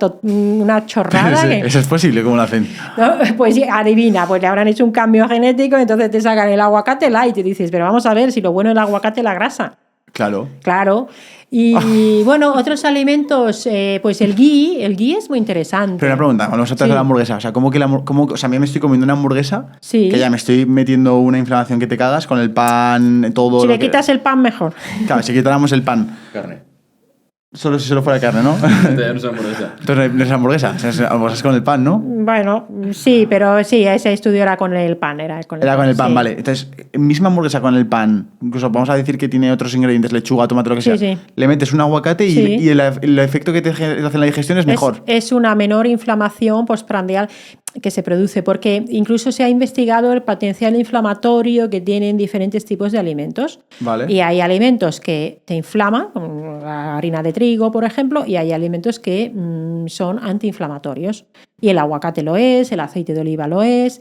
chorrada. ¿Eso es posible? ¿Cómo lo hacen? No, pues adivina, pues le habrán hecho un cambio genético, entonces te sacan el aguacate light y dices, pero vamos a ver si lo bueno del aguacate es la grasa. Claro. Y bueno, otros alimentos, pues el ghee es muy interesante. Pero una pregunta, cuando vamos a tratar de la hamburguesa, o sea, o sea, a mí me estoy comiendo una hamburguesa que ya me estoy metiendo una inflamación que te cagas con el pan, todo. Si le quitas el pan, mejor. Claro, si quitáramos el pan. Carne. Si solo fuera carne, ¿no? Ya no es hamburguesa. Entonces no es hamburguesa, es hamburguesas con el pan, ¿no? Bueno, sí, pero sí, ese estudio era con el pan. Era con el pan, sí. Vale. Entonces, misma hamburguesa con el pan, incluso vamos a decir que tiene otros ingredientes, lechuga, tomate, lo que sea. Sí. Le metes un aguacate y el efecto que te hace en la digestión es mejor. Es una menor inflamación postprandial que se produce, porque incluso se ha investigado el potencial inflamatorio que tienen diferentes tipos de alimentos. Vale. Y hay alimentos que te inflaman, como la harina de trigo, por ejemplo, y hay alimentos que son antiinflamatorios. Y el aguacate lo es, el aceite de oliva lo es,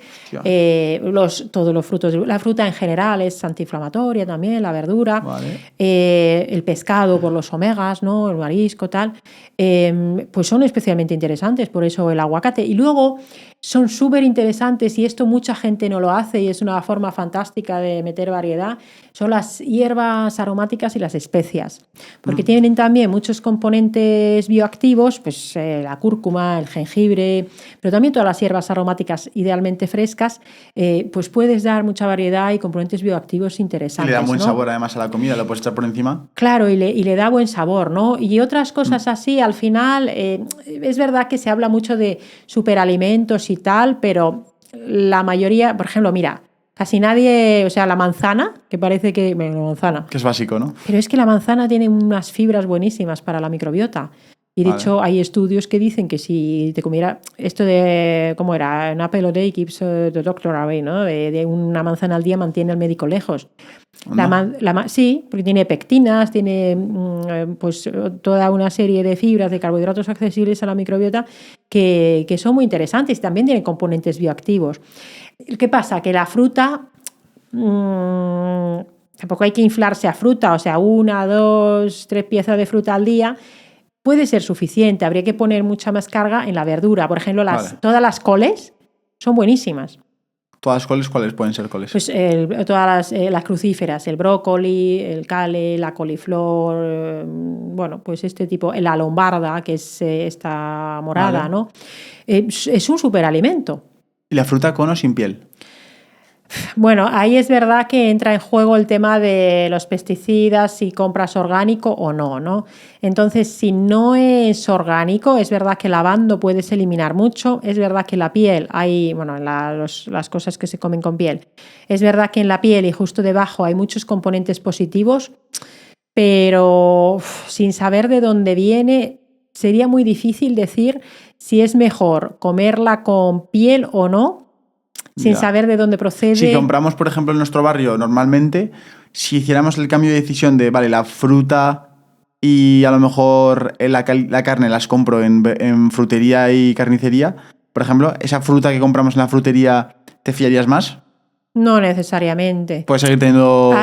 todos los frutos, la fruta en general es antiinflamatoria también, la verdura, el pescado por los omegas, ¿no? El marisco, tal, pues son especialmente interesantes, por eso el aguacate. Y luego son súper interesantes, y esto mucha gente no lo hace y es una forma fantástica de meter variedad, son las hierbas aromáticas y las especias, porque tienen también muchos componentes bioactivos, pues la cúrcuma, el jengibre, pero también todas las hierbas aromáticas idealmente frescas, pues puedes dar mucha variedad y componentes bioactivos interesantes. Y le da buen ¿no? sabor además a la comida, lo puedes echar por encima. Claro, y le da buen sabor, ¿no? Y otras cosas así, al final, es verdad que se habla mucho de superalimentos y tal, pero la mayoría, por ejemplo, mira, Casi nadie, o sea, la manzana, que parece que... Bueno, la manzana. Que es básico, ¿no? Pero es que la manzana tiene unas fibras buenísimas para la microbiota. Y de hecho hay estudios que dicen que si te comiera esto de, ¿cómo era? An apple a day keeps the doctor away, ¿no? De una manzana al día mantiene al médico lejos. Sí, porque tiene pectinas, tiene pues toda una serie de fibras, de carbohidratos accesibles a la microbiota que son muy interesantes. También tienen componentes bioactivos. ¿Qué pasa? Que la fruta... tampoco hay que inflarse a fruta, o sea, 1, 2, 3 piezas de fruta al día puede ser suficiente. Habría que poner mucha más carga en la verdura. Por ejemplo, todas las coles son buenísimas. ¿Todas las coles? ¿Cuáles pueden ser coles? Pues todas las crucíferas, el brócoli, el cale, la coliflor, bueno, pues este tipo, la lombarda, que es esta morada, vale, ¿no? Es un superalimento. ¿Y la fruta con o sin piel? Bueno, ahí es verdad que entra en juego el tema de los pesticidas, si compras orgánico o no, ¿no? Entonces, si no es orgánico, es verdad que lavando puedes eliminar mucho. Es verdad que la piel, hay, bueno, las cosas que se comen con piel, es verdad que en la piel y justo debajo hay muchos componentes positivos, pero sin saber de dónde viene, sería muy difícil decir si es mejor comerla con piel o no, sin saber de dónde procede. Si compramos, por ejemplo, en nuestro barrio, normalmente, si hiciéramos el cambio de decisión de, vale, la fruta y a lo mejor la carne las compro en frutería y carnicería, por ejemplo, esa fruta que compramos en la frutería, ¿te fiarías más? No necesariamente. Puedes seguir teniendo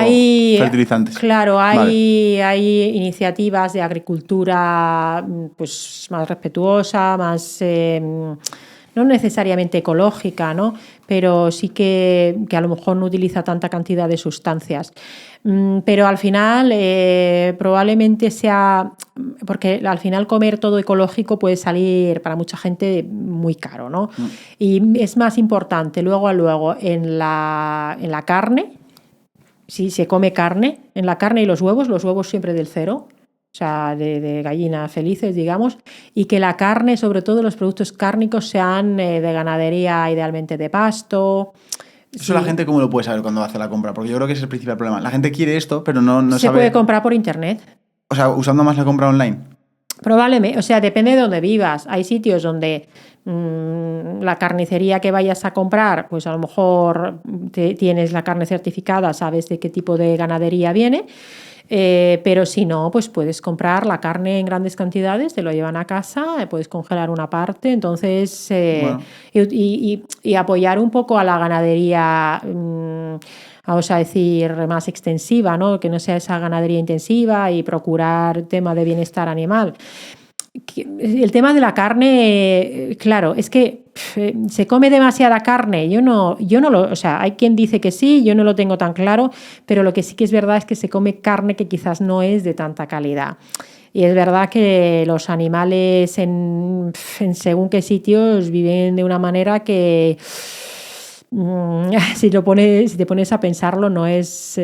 fertilizantes. Claro, hay iniciativas de agricultura pues, más respetuosa, más... no necesariamente ecológica, ¿no? Pero sí que a lo mejor no utiliza tanta cantidad de sustancias. Pero al final probablemente sea... Porque al final comer todo ecológico puede salir para mucha gente muy caro, ¿no? Y es más importante luego en la carne, si se come carne, en la carne y los huevos siempre del cero, o sea, de gallinas felices, digamos, y que la carne, sobre todo los productos cárnicos, sean de ganadería, idealmente de pasto. Eso la gente, ¿cómo lo puede saber cuando hace la compra? Porque yo creo que ese es el principal problema. La gente quiere esto, pero no sabe... Se puede comprar por internet. O sea, usando más la compra online. Probablemente, o sea, depende de dónde vivas. Hay sitios donde la carnicería que vayas a comprar, pues a lo mejor tienes la carne certificada, sabes de qué tipo de ganadería viene. Pero si no, pues puedes comprar la carne en grandes cantidades, te lo llevan a casa, puedes congelar una parte, entonces bueno. y apoyar un poco a la ganadería, vamos a decir, más extensiva, ¿no? Que no sea esa ganadería intensiva y procurar tema de bienestar animal. El tema de la carne, claro, es que se come demasiada carne. Yo no lo, o sea, hay quien dice que sí, yo no lo tengo tan claro, pero lo que sí que es verdad es que se come carne que quizás no es de tanta calidad. Y es verdad que los animales en según qué sitios viven de una manera que si te pones a pensarlo no es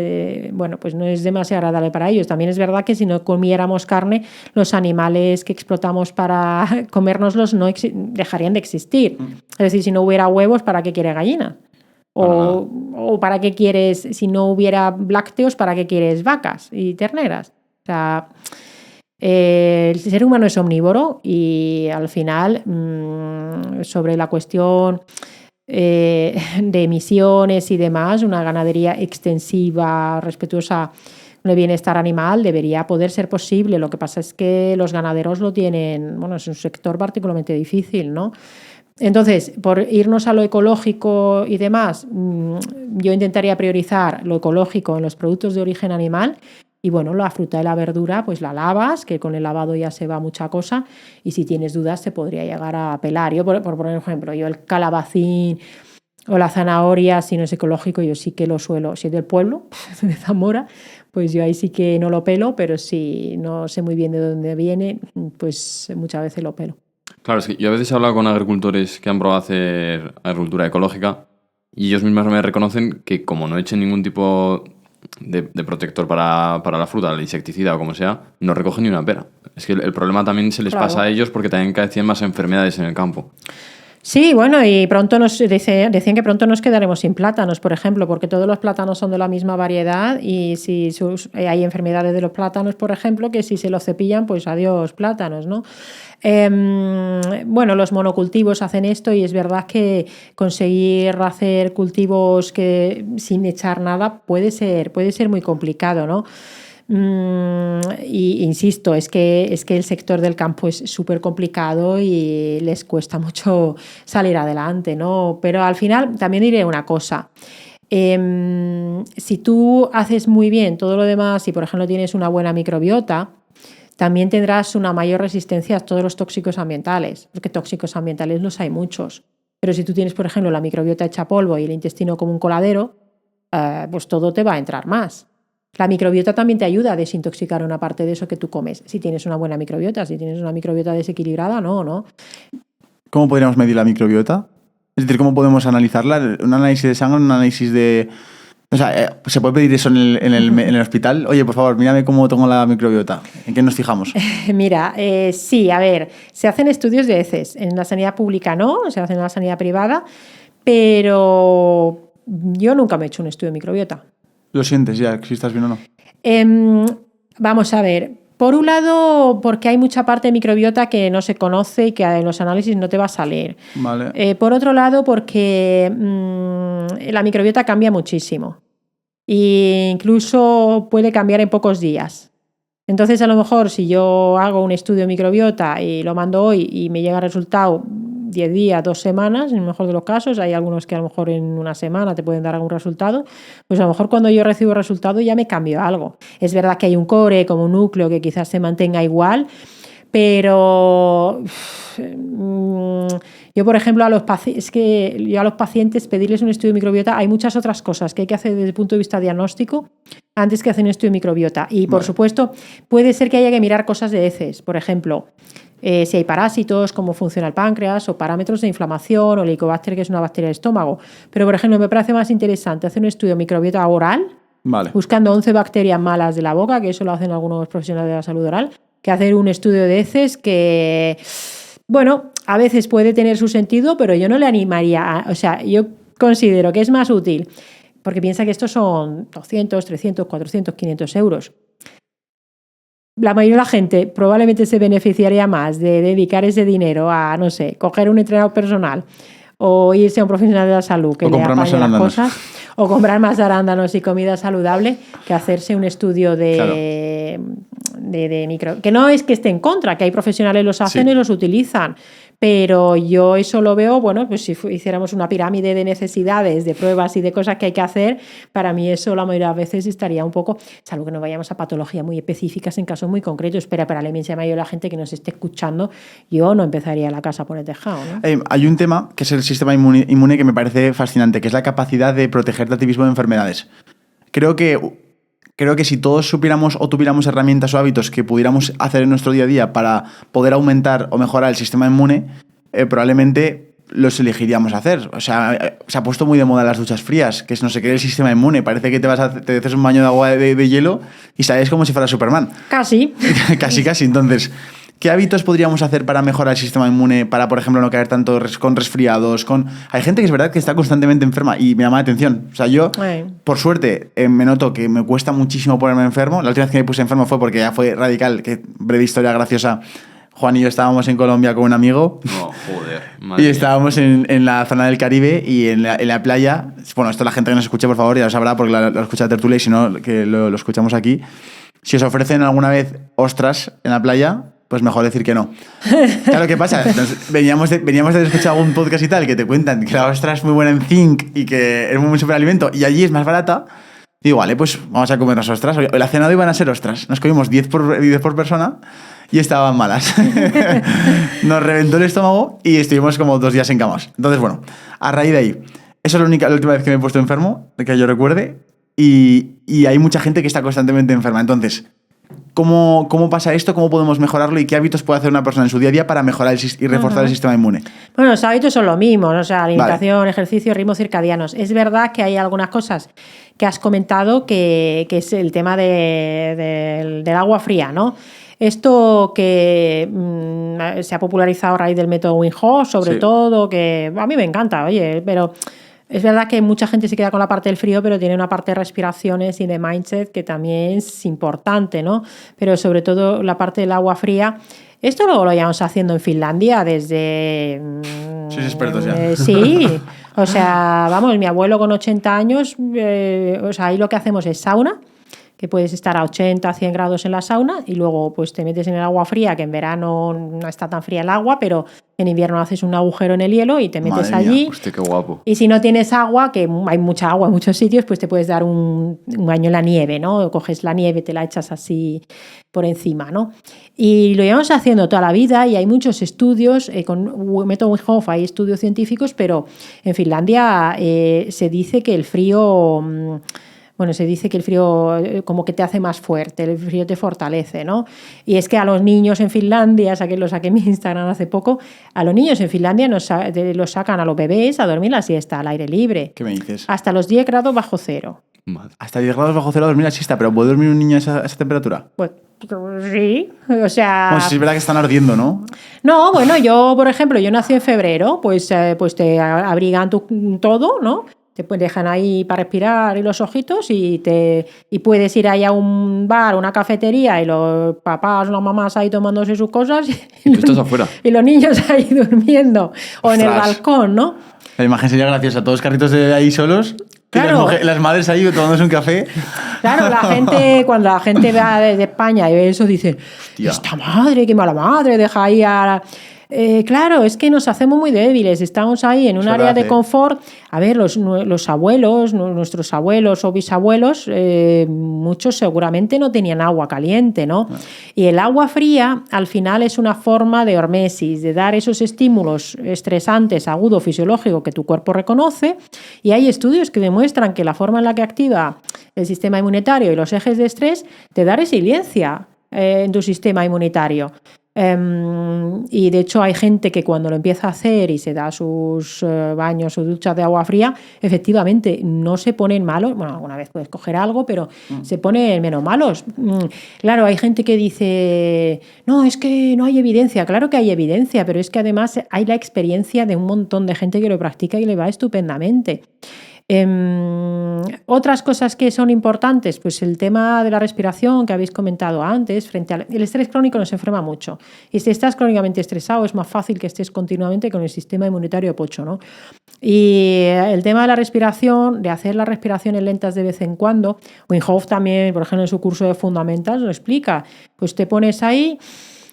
bueno, pues no es demasiado agradable para ellos. También es verdad que si no comiéramos carne, los animales que explotamos para comérnoslos dejarían de existir. Es decir, si no hubiera huevos, ¿para qué quiere gallina? O ¿para qué quieres, si no hubiera lácteos, ¿para qué quieres vacas y terneras? O sea, el ser humano es omnívoro y al final sobre la cuestión de emisiones y demás, una ganadería extensiva, respetuosa con el bienestar animal, debería poder ser posible. Lo que pasa es que los ganaderos lo tienen, bueno, es un sector particularmente difícil, ¿no? Entonces, por irnos a lo ecológico y demás, yo intentaría priorizar lo ecológico en los productos de origen animal. Y bueno, la fruta y la verdura, pues la lavas, que con el lavado ya se va mucha cosa, y si tienes dudas se podría llegar a pelar. Yo, por poner un ejemplo, yo el calabacín o la zanahoria, si no es ecológico, yo sí que lo suelo. Si es del pueblo, de Zamora, pues yo ahí sí que no lo pelo, pero si no sé muy bien de dónde viene, pues muchas veces lo pelo. Claro, es que yo a veces he hablado con agricultores que han probado a hacer agricultura ecológica y ellos mismos me reconocen que como no echen ningún tipo de protector para la fruta, el insecticida o como sea, no recogen ni una pera. Es que el problema también se les pasa a ellos porque también carecían más enfermedades en el campo. Sí, bueno, y pronto decían que pronto nos quedaremos sin plátanos, por ejemplo, porque todos los plátanos son de la misma variedad y si hay enfermedades de los plátanos, por ejemplo, que si se los cepillan, pues adiós plátanos, ¿no? Bueno, los monocultivos hacen esto y es verdad que conseguir hacer cultivos que sin echar nada puede ser muy complicado, ¿no? Y insisto, es que el sector del campo es súper complicado y les cuesta mucho salir adelante, ¿no? Pero al final también diré una cosa. Si tú haces muy bien todo lo demás y, por ejemplo, tienes una buena microbiota, también tendrás una mayor resistencia a todos los tóxicos ambientales, porque tóxicos ambientales los hay muchos. Pero si tú tienes, por ejemplo, la microbiota hecha polvo y el intestino como un coladero, pues todo te va a entrar más. La microbiota también te ayuda a desintoxicar una parte de eso que tú comes. Si tienes una buena microbiota, si tienes una microbiota desequilibrada, no. ¿Cómo podríamos medir la microbiota? Es decir, ¿cómo podemos analizarla? ¿Un análisis de sangre, un análisis de...? O sea, ¿se puede pedir eso en el hospital? Oye, por favor, mírame cómo tengo la microbiota. ¿En qué nos fijamos? Mira, sí, a ver, se hacen estudios de heces. En la sanidad pública no, se hacen en la sanidad privada, pero yo nunca me he hecho un estudio de microbiota. ¿Lo sientes ya, si estás bien o no? Vamos a ver. Por un lado, porque hay mucha parte de microbiota que no se conoce y que en los análisis no te va a salir. Vale. Por otro lado, porque la microbiota cambia muchísimo. E incluso puede cambiar en pocos días. Entonces, a lo mejor, si yo hago un estudio de microbiota y lo mando hoy y me llega el resultado 10 días, 2 semanas, en el mejor de los casos, hay algunos que a lo mejor en una semana te pueden dar algún resultado, pues a lo mejor cuando yo recibo el resultado ya me cambio algo. Es verdad que hay un core como un núcleo que quizás se mantenga igual, pero yo, por ejemplo, a los pacientes pedirles un estudio de microbiota, hay muchas otras cosas que hay que hacer desde el punto de vista diagnóstico antes que hacer un estudio de microbiota. Y, por supuesto, puede ser que haya que mirar cosas de heces, por ejemplo, si hay parásitos, cómo funciona el páncreas, o parámetros de inflamación, o Helicobacter, que es una bacteria del estómago. Pero, por ejemplo, me parece más interesante hacer un estudio de microbiota oral, buscando 11 bacterias malas de la boca, que eso lo hacen algunos profesionales de la salud oral, que hacer un estudio de heces que, bueno, a veces puede tener su sentido, pero yo no le animaría o sea, yo considero que es más útil, porque piensa que estos son 200, 300, 400, 500 euros. La mayoría de la gente probablemente se beneficiaría más de dedicar ese dinero a, no sé, coger un entrenador personal o irse a un profesional de la salud que le apañe las cosas, o comprar más arándanos y comida saludable, que hacerse un estudio de micro. Que no es que esté en contra, que hay profesionales que los hacen y los utilizan. Pero yo eso lo veo, bueno, pues si hiciéramos una pirámide de necesidades, de pruebas y de cosas que hay que hacer, para mí eso la mayoría de veces estaría un poco, salvo que no vayamos a patologías muy específicas en casos muy concretos. Pero para la inmensa mayoría de la gente que nos esté escuchando, yo no empezaría la casa por el tejado, ¿no? Hay un tema que es el sistema inmune que me parece fascinante, que es la capacidad de protegerte a ti mismo de enfermedades. Creo que si todos supiéramos o tuviéramos herramientas o hábitos que pudiéramos hacer en nuestro día a día para poder aumentar o mejorar el sistema inmune, probablemente los elegiríamos hacer. O sea, se ha puesto muy de moda las duchas frías, que es no sé qué el sistema inmune. Parece que te haces un baño de agua de hielo y sales como si fueras Superman. Casi. Casi. Entonces, ¿qué hábitos podríamos hacer para mejorar el sistema inmune? Para, por ejemplo, no caer tanto con resfriados. Hay gente que es verdad que está constantemente enferma y me llama la atención. O sea, yo, por suerte, me noto que me cuesta muchísimo ponerme enfermo. La última vez que me puse enfermo fue porque ya fue radical, que breve historia graciosa. Juan y yo estábamos en Colombia con un amigo. No, joder. Y estábamos en la zona del Caribe y en la playa. Bueno, esto la gente que nos escuche, por favor, ya lo sabrá porque lo escucha Tertulia y si no, que lo escuchamos aquí. Si os ofrecen alguna vez ostras en la playa, pues mejor decir que no. Claro, ¿qué pasa? Veníamos de escuchar algún podcast y tal que te cuentan que la ostra es muy buena en zinc y que es muy buen superalimento y allí es más barata. Digo, vale, pues vamos a comer las ostras. La cena de hoy van a ser ostras. Nos comimos 10 por persona y estaban malas. Nos reventó el estómago y estuvimos como 2 días en camas. Entonces, bueno, a raíz de ahí, eso es la última vez que me he puesto enfermo, que yo recuerde, y hay mucha gente que está constantemente enferma. Entonces, ¿cómo pasa esto? ¿Cómo podemos mejorarlo? ¿Y qué hábitos puede hacer una persona en su día a día para mejorar y reforzar el sistema inmune? Bueno, los hábitos son lo mismo, o sea, alimentación, ejercicio, ritmos circadianos. Es verdad que hay algunas cosas que has comentado que es el tema del agua fría, ¿no? Esto que se ha popularizado a raíz del método Wim Hof, sobre todo, que a mí me encanta, oye, pero es verdad que mucha gente se queda con la parte del frío, pero tiene una parte de respiraciones y de mindset que también es importante, ¿no? Pero sobre todo la parte del agua fría. Esto lo llevamos haciendo en Finlandia desde... Sois expertos ya. Sí, o sea, vamos, mi abuelo con 80 años, o sea, ahí lo que hacemos es sauna, que puedes estar a 80, 100 grados en la sauna y luego pues te metes en el agua fría, que en verano no está tan fría el agua, pero en invierno haces un agujero en el hielo y te metes allí. Hostia, qué guapo. Y si no tienes agua, que hay mucha agua en muchos sitios, pues te puedes dar un baño en la nieve, ¿no? Coges la nieve, te la echas así por encima, ¿no? Y lo llevamos haciendo toda la vida y hay muchos estudios, con método Wim Hof hay estudios científicos, pero en Finlandia se dice que el frío... Bueno, se dice que el frío como que te hace más fuerte, el frío te fortalece, ¿no? Y es que a los niños en Finlandia, lo saqué en mi Instagram hace poco, a los niños en Finlandia los sacan a los bebés a dormir la siesta al aire libre. ¿Qué me dices? Hasta los 10 grados bajo cero. Madre. Hasta 10 grados bajo cero dormir la siesta, pero ¿puede dormir un niño a esa temperatura? Pues sí, o sea... Bueno, sí es verdad que están ardiendo, ¿no? No, bueno, yo, por ejemplo, yo nací en febrero, pues te abrigan todo, ¿no? Te dejan ahí para respirar y los ojitos y puedes ir ahí a un bar, una cafetería y los papás, las mamás ahí tomándose sus cosas Y tú estás afuera. y los niños ahí durmiendo o en el Ostras. balcón, ¿no? La imagen sería graciosa, todos los carritos de ahí solos, Claro. y las madres ahí tomándose un café. Claro, cuando la gente va desde España y ve eso, dice, Hostia. esta madre, qué mala madre, deja ahí a... claro, es que nos hacemos muy débiles, estamos ahí en un Es área verdad, de confort. A ver, los abuelos, nuestros abuelos o bisabuelos, muchos seguramente no tenían agua caliente, ¿no? Y el agua fría al final es una forma de hormesis, de dar esos estímulos estresantes, agudo, fisiológico que tu cuerpo reconoce. Y hay estudios que demuestran que la forma en la que activa el sistema inmunitario y los ejes de estrés te da resiliencia en tu sistema inmunitario. Y de hecho hay gente que cuando lo empieza a hacer y se da sus baños o duchas de agua fría, efectivamente no se ponen malos. Bueno, alguna vez puedes coger algo, pero se ponen menos malos. Claro, hay gente que dice, no, es que no hay evidencia. Claro que hay evidencia, pero es que además hay la experiencia de un montón de gente que lo practica y le va estupendamente. Otras cosas que son importantes, pues el tema de la respiración que habéis comentado antes, frente al el estrés crónico nos enferma mucho. Y si estás crónicamente estresado, es más fácil que estés continuamente con el sistema inmunitario pocho, ¿no? Y el tema de la respiración, de hacer las respiraciones lentas de vez en cuando, Wim Hof también, por ejemplo, en su curso de Fundamentals lo explica. Pues te pones ahí,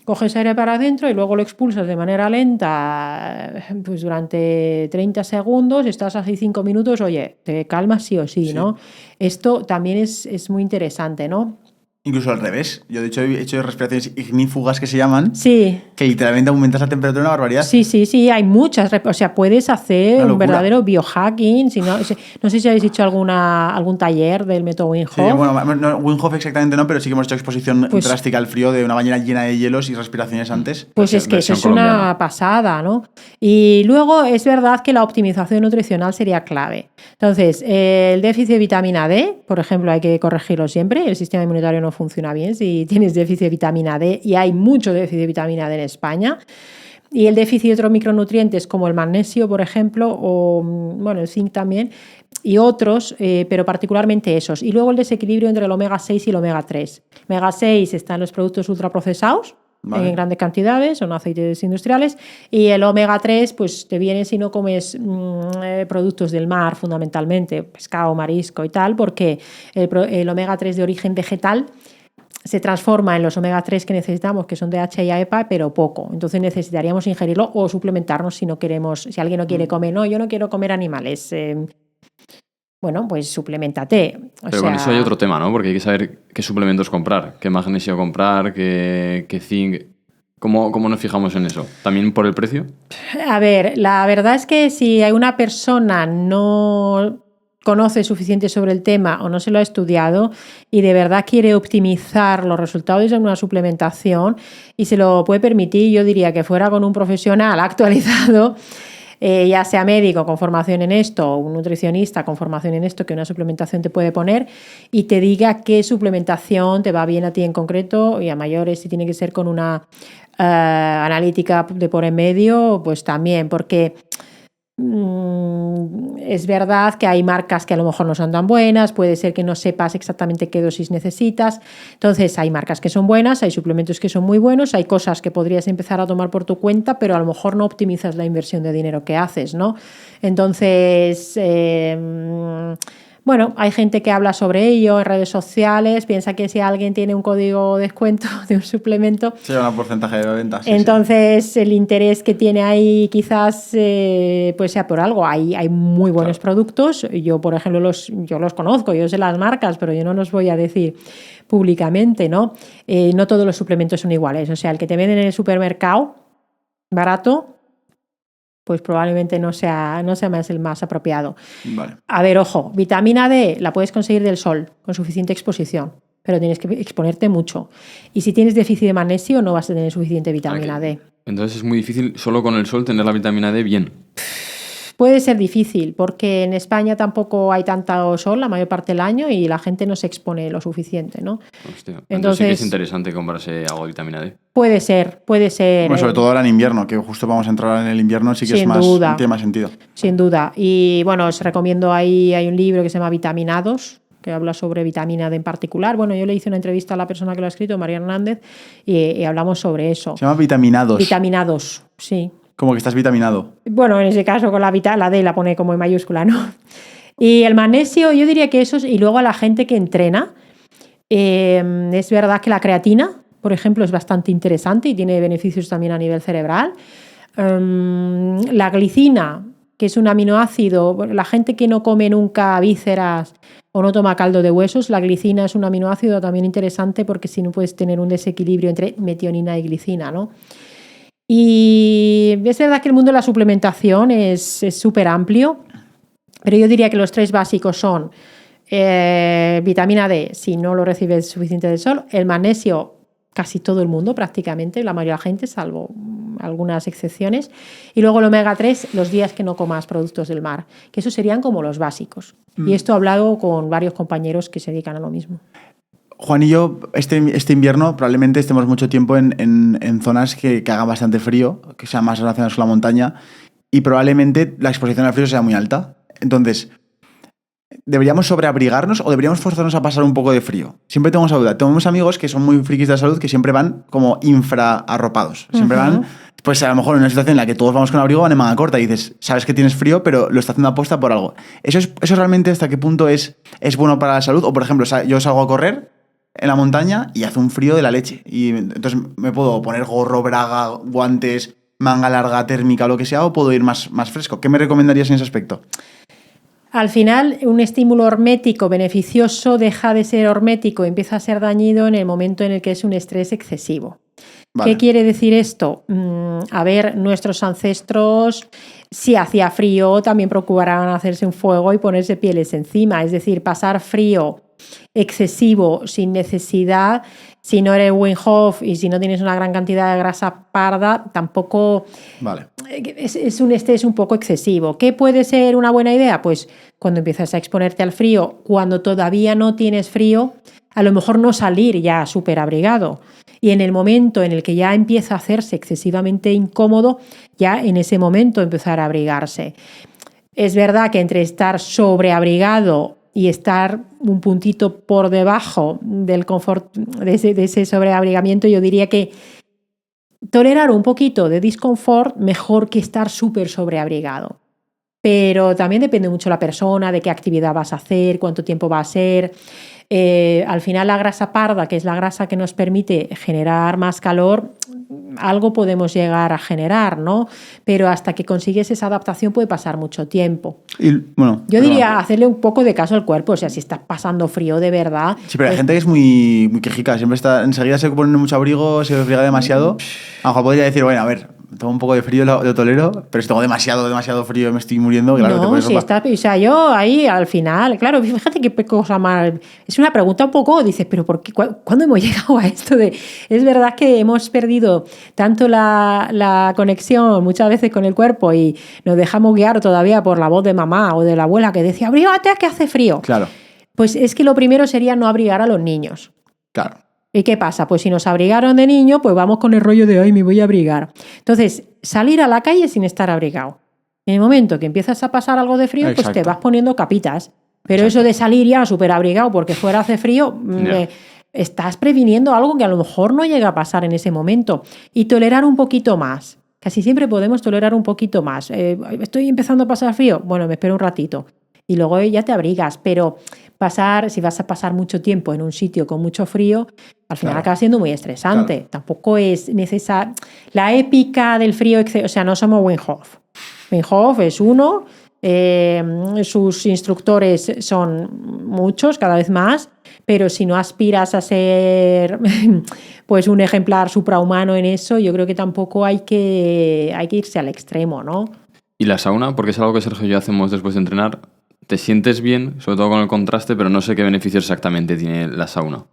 coges aire para adentro y luego lo expulsas de manera lenta, pues durante 30 segundos, estás así 5 minutos, oye, te calmas sí o sí, ¿no? Esto también es muy interesante, ¿no? Incluso al revés. Yo, de hecho, he hecho respiraciones ignífugas que se llaman, Sí. que literalmente aumentas la temperatura una barbaridad. Sí, hay muchas. O sea, puedes hacer Una un locura. verdadero biohacking. Si no sé si habéis hecho algún taller del método Wim Hof. Sí, bueno, no, Wim Hof exactamente no, pero sí que hemos hecho exposición Pues- drástica al frío de una bañera llena de hielos y respiraciones antes. Pues es que eso versión es una colombiana. pasada, ¿no? Y luego es verdad que la optimización nutricional sería clave. Entonces, el déficit de vitamina D, por ejemplo, hay que corregirlo siempre. El sistema inmunitario no funciona bien si tienes déficit de vitamina D y hay mucho déficit de vitamina D en España. Y el déficit de otros micronutrientes como el magnesio, por ejemplo, o bueno, el zinc también, y otros, pero particularmente esos. Y luego el desequilibrio entre el omega 6 y el omega 3. Omega 6 está en los productos ultraprocesados, Vale. en grandes cantidades, son aceites industriales, y el omega 3 pues te viene si no comes productos del mar fundamentalmente, pescado, marisco y tal, porque el omega 3 de origen vegetal se transforma en los omega 3 que necesitamos, que son DHA y EPA, pero poco. Entonces necesitaríamos ingerirlo o suplementarnos si no queremos, si alguien no quiere comer, no, yo no quiero comer animales. Bueno, pues suplementate. Pero con eso hay otro tema, ¿no? Porque hay que saber qué suplementos comprar, qué magnesio comprar, qué zinc. ¿Cómo nos fijamos en eso? ¿También por el precio? A ver, la verdad es que si hay una persona no conoce suficiente sobre el tema o no se lo ha estudiado y de verdad quiere optimizar los resultados de una suplementación y se lo puede permitir, yo diría que fuera con un profesional actualizado. ya sea médico con formación en esto, o un nutricionista con formación en esto, que una suplementación te puede poner y te diga qué suplementación te va bien a ti en concreto, y a mayores si tiene que ser con una analítica de por en medio, pues también, porque es verdad que hay marcas que a lo mejor no son tan buenas, puede ser que no sepas exactamente qué dosis necesitas, entonces hay marcas que son buenas, hay suplementos que son muy buenos, hay cosas que podrías empezar a tomar por tu cuenta, pero a lo mejor no optimizas la inversión de dinero que haces, ¿no? Entonces, bueno, hay gente que habla sobre ello en redes sociales, piensa que si alguien tiene un código de descuento de un suplemento, sí, un porcentaje de ventas. Sí, entonces el interés que tiene ahí quizás pues sea por algo. Hay muy buenos productos. Yo, por ejemplo, yo los conozco, yo sé las marcas, pero yo no los voy a decir públicamente, ¿no? No todos los suplementos son iguales. O sea, el que te venden en el supermercado barato, pues probablemente no sea más el más apropiado. Vale. A ver, ojo, vitamina D la puedes conseguir del sol con suficiente exposición, pero tienes que exponerte mucho. Y si tienes déficit de magnesio, no vas a tener suficiente vitamina D. Entonces es muy difícil solo con el sol tener la vitamina D bien. Puede ser difícil, porque en España tampoco hay tanto sol la mayor parte del año y la gente no se expone lo suficiente, ¿no? Hostia, entonces sí que es interesante comprarse algo de vitamina D. Puede ser. Bueno, sobre todo ahora en invierno, que justo vamos a entrar en el invierno, sí que sin es más, duda. tiene más sentido. Sin duda. Y bueno, os recomiendo ahí, hay un libro que se llama Vitaminados, que habla sobre vitamina D en particular. Bueno, yo le hice una entrevista a la persona que lo ha escrito, María Hernández, y hablamos sobre eso. Se llama Vitaminados. Vitaminados, sí. Como que estás vitaminado. Bueno, en ese caso con la D la pone como en mayúscula, ¿no? Y el magnesio, yo diría que eso, y luego a la gente que entrena, es verdad que la creatina, por ejemplo, es bastante interesante y tiene beneficios también a nivel cerebral. La glicina, que es un aminoácido, la gente que no come nunca vísceras o no toma caldo de huesos, la glicina es un aminoácido también interesante porque si no puedes tener un desequilibrio entre metionina y glicina, ¿no? Y es verdad que el mundo de la suplementación es súper amplio, pero yo diría que los tres básicos son vitamina D, si no lo recibes suficiente del sol, el magnesio, casi todo el mundo prácticamente, la mayoría de la gente, salvo algunas excepciones, y luego el omega 3 los días que no comas productos del mar, que esos serían como los básicos. Y esto he hablado con varios compañeros que se dedican a lo mismo. Juan y yo, este invierno probablemente estemos mucho tiempo en zonas que hagan bastante frío, que sean más relacionadas con la montaña, y probablemente la exposición al frío sea muy alta. Entonces, ¿deberíamos sobreabrigarnos o deberíamos forzarnos a pasar un poco de frío? Siempre tengo esa duda. Tenemos amigos que son muy frikis de la salud que siempre van como infraarropados. Siempre van, pues a lo mejor en una situación en la que todos vamos con abrigo, van en manga corta y dices, sabes que tienes frío, pero lo está haciendo aposta por algo. ¿Eso realmente hasta qué punto es bueno para la salud? O, por ejemplo, yo salgo a correr en la montaña y hace un frío de la leche. Y entonces me puedo poner gorro, braga, guantes, manga larga, térmica, lo que sea, o puedo ir más fresco. ¿Qué me recomendarías en ese aspecto? Al final, un estímulo hormético beneficioso deja de ser hormético y empieza a ser dañino en el momento en el que es un estrés excesivo. Vale. ¿Qué quiere decir esto? A ver, nuestros ancestros, si hacía frío, también procuraban hacerse un fuego y ponerse pieles encima. Es decir, pasar frío excesivo sin necesidad, si no eres Wim Hof y si no tienes una gran cantidad de grasa parda, tampoco vale. es un estrés un poco excesivo. ¿Qué puede ser una buena idea? Pues cuando empiezas a exponerte al frío, cuando todavía no tienes frío, a lo mejor no salir ya súper abrigado. Y en el momento en el que ya empieza a hacerse excesivamente incómodo, ya en ese momento empezar a abrigarse. Es verdad que entre estar sobreabrigado y estar un puntito por debajo del confort, de ese sobreabrigamiento, yo diría que tolerar un poquito de disconfort mejor que estar súper sobreabrigado. Pero también depende mucho de la persona, de qué actividad vas a hacer, cuánto tiempo va a ser. Al final la grasa parda, que es la grasa que nos permite generar más calor, algo podemos llegar a generar, ¿no? Pero hasta que consigues esa adaptación puede pasar mucho tiempo. Yo diría hacerle un poco de caso al cuerpo, o sea, si estás pasando frío de verdad. Sí, pero hay gente que es muy quejica, siempre está, enseguida se pone mucho abrigo, se abriga demasiado. A lo mejor podría decir, bueno, a ver, tengo un poco de frío, lo tolero, pero si tengo demasiado frío y me estoy muriendo, claro que te No, pones si está, o sea, yo ahí al final, claro, fíjate qué cosa más. Es una pregunta un poco, dices, pero ¿por qué? ¿Cuándo hemos llegado a esto de? Es verdad que hemos perdido tanto la conexión muchas veces con el cuerpo y nos dejamos guiar todavía por la voz de mamá o de la abuela que decía, abrígate que hace frío. Claro. Pues es que lo primero sería no abrigar a los niños. Claro. ¿Y qué pasa? Pues si nos abrigaron de niño, pues vamos con el rollo de, ay, me voy a abrigar. Entonces, salir a la calle sin estar abrigado. En el momento que empiezas a pasar algo de frío, pues te vas poniendo capitas. Pero eso de salir ya súper abrigado porque fuera hace frío, estás previniendo algo que a lo mejor no llega a pasar en ese momento. Y tolerar un poquito más. Casi siempre podemos tolerar un poquito más. Estoy empezando a pasar frío. Bueno, me espero un ratito. Y luego ya te abrigas. Pero si vas a pasar mucho tiempo en un sitio con mucho frío, al final acaba siendo muy estresante. Claro. Tampoco es necesario. La épica del frío, o sea, no somos Wim Hof. Wim Hof es uno, sus instructores son muchos, cada vez más, pero si no aspiras a ser pues un ejemplar suprahumano en eso, yo creo que tampoco hay que irse al extremo, ¿no? ¿Y la sauna? Porque es algo que Sergio y yo hacemos después de entrenar. ¿Te sientes bien? Sobre todo con el contraste, pero no sé qué beneficios exactamente tiene la sauna.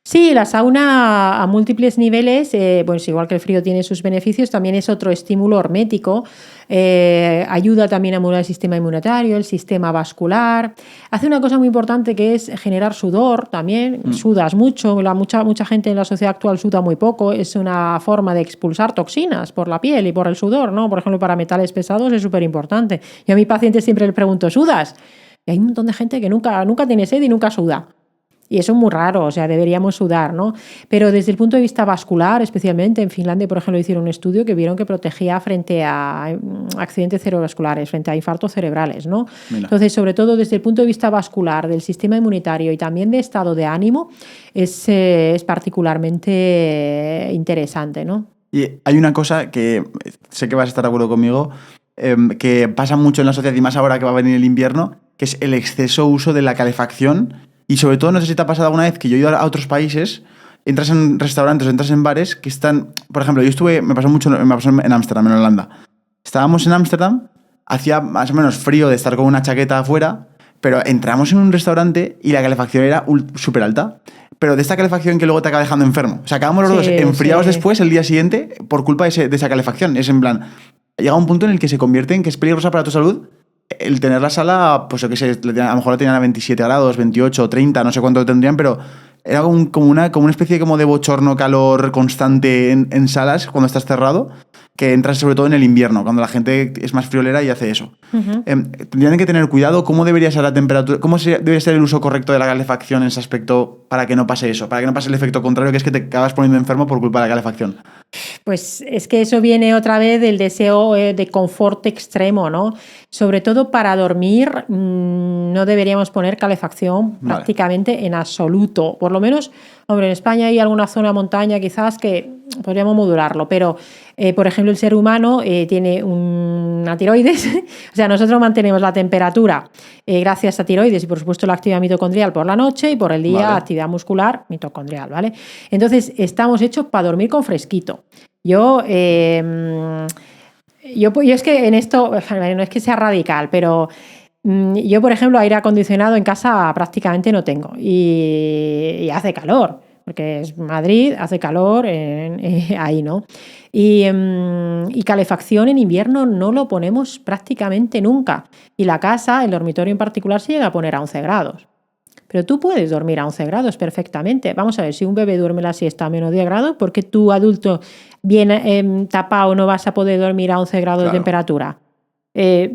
Sí, la sauna a múltiples niveles, pues igual que el frío tiene sus beneficios, también es otro estímulo hormético, ayuda también a modular el sistema inmunitario, el sistema vascular, hace una cosa muy importante que es generar sudor también, sudas mucho, mucha gente en la sociedad actual suda muy poco, es una forma de expulsar toxinas por la piel y por el sudor, ¿no? Por ejemplo, para metales pesados es súper importante. Yo a mi paciente siempre le pregunto, ¿sudas? Y hay un montón de gente que nunca tiene sed y nunca suda. Y eso es muy raro, o sea, deberíamos sudar, ¿no? Pero desde el punto de vista vascular, especialmente en Finlandia, por ejemplo, hicieron un estudio que vieron que protegía frente a accidentes cerebrovasculares, frente a infartos cerebrales, ¿no? Mira. Entonces, sobre todo desde el punto de vista vascular, del sistema inmunitario y también de estado de ánimo, es particularmente interesante, ¿no? Y hay una cosa que sé que vas a estar de acuerdo conmigo, que pasa mucho en la sociedad y más ahora que va a venir el invierno, que es el exceso uso de la calefacción. Y sobre todo, no sé si te ha pasado alguna vez que yo he ido a otros países, entras en restaurantes, entras en bares que están... Por ejemplo, me pasó en Ámsterdam, en Holanda. Estábamos en Ámsterdam, hacía más o menos frío de estar con una chaqueta afuera, pero entramos en un restaurante y la calefacción era súper alta. Pero de esta calefacción que luego te acaba dejando enfermo. O sea, acabamos los dos enfriados después, el día siguiente, por culpa de esa calefacción. Es en plan... Llega un punto en el que se convierte en que es peligrosa para tu salud el tener la sala, pues yo qué sé, a lo mejor la tenían a 27 grados, 28, 30, no sé cuánto lo tendrían, pero era como una especie como de bochorno, calor constante en salas cuando estás cerrado, que entras sobre todo en el invierno, cuando la gente es más friolera y hace eso. Uh-huh. Tendrían que tener cuidado. ¿Cómo debería ser la temperatura? ¿Cómo debería ser el uso correcto de la calefacción en ese aspecto para que no pase eso? Para que no pase el efecto contrario, que es que te acabas poniendo enfermo por culpa de la calefacción. Pues es que eso viene otra vez del deseo de confort extremo, ¿no? Sobre todo para dormir no deberíamos poner calefacción prácticamente en absoluto. Por lo menos, hombre, en España hay alguna zona montaña quizás que podríamos modularlo, pero por ejemplo el ser humano tiene una tiroides, o sea, nosotros mantenemos la temperatura gracias a tiroides y por supuesto la actividad mitocondrial por la noche y por el día actividad muscular mitocondrial, ¿vale? Entonces estamos hechos para dormir con fresquito. Yo es que en esto, no es que sea radical, pero yo, por ejemplo, aire acondicionado en casa prácticamente no tengo y hace calor, porque es Madrid, hace calor ahí, ¿no? Y calefacción en invierno no lo ponemos prácticamente nunca. Y la casa, el dormitorio en particular, se llega a poner a 11 grados. Pero tú puedes dormir a 11 grados perfectamente. Vamos a ver, si un bebé duerme la siesta a menos 10 grados, ¿por qué tú, adulto, bien tapado, no vas a poder dormir a 11 grados de temperatura?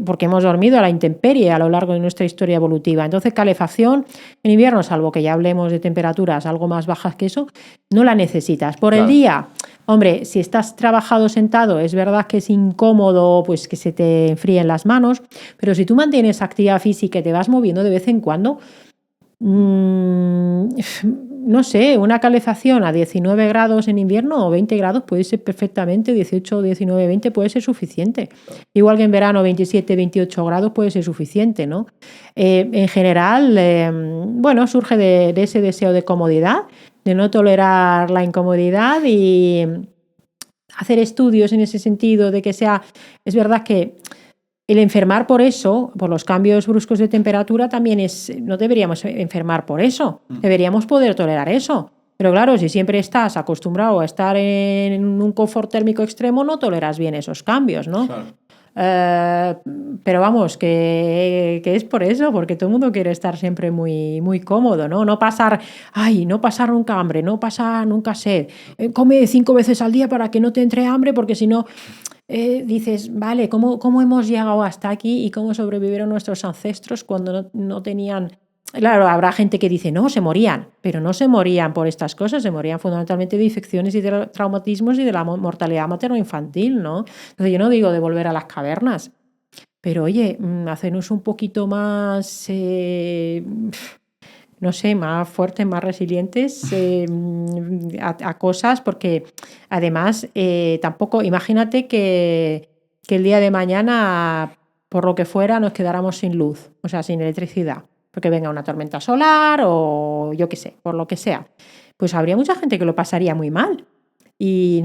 Porque hemos dormido a la intemperie a lo largo de nuestra historia evolutiva. Entonces, calefacción en invierno, salvo que ya hablemos de temperaturas algo más bajas que eso, no la necesitas. Por el día, hombre, si estás trabajado sentado, es verdad que es incómodo pues que se te enfríen las manos, pero si tú mantienes actividad física y te vas moviendo de vez en cuando, no sé, una calefacción a 19 grados en invierno o 20 grados puede ser perfectamente, 18, 19, 20 puede ser suficiente. Igual que en verano 27, 28 grados puede ser suficiente, ¿no? En general, surge de ese deseo de comodidad, de no tolerar la incomodidad y hacer estudios en ese sentido de que sea... Es verdad que el enfermar por eso, por los cambios bruscos de temperatura, también es... No deberíamos enfermar por eso. Deberíamos poder tolerar eso. Pero claro, si siempre estás acostumbrado a estar en un confort térmico extremo, no toleras bien esos cambios, ¿no? Claro. Pero vamos, que es por eso, porque todo el mundo quiere estar siempre muy, muy cómodo, ¿no? No pasar nunca hambre, no pasar nunca sed. Come 5 veces al día para que no te entre hambre, porque si no, dices, vale, ¿cómo hemos llegado hasta aquí y cómo sobrevivieron nuestros ancestros cuando no tenían... Claro, habrá gente que dice, no, se morían, pero no se morían por estas cosas, se morían fundamentalmente de infecciones y de traumatismos y de la mortalidad materno-infantil, ¿no? Entonces yo no digo de volver a las cavernas, pero oye, hacernos un poquito más, no sé, más fuertes, más resilientes a cosas, porque además tampoco, imagínate que el día de mañana, por lo que fuera, nos quedáramos sin luz, o sea, sin electricidad. Porque venga una tormenta solar o yo qué sé, por lo que sea, pues habría mucha gente que lo pasaría muy mal y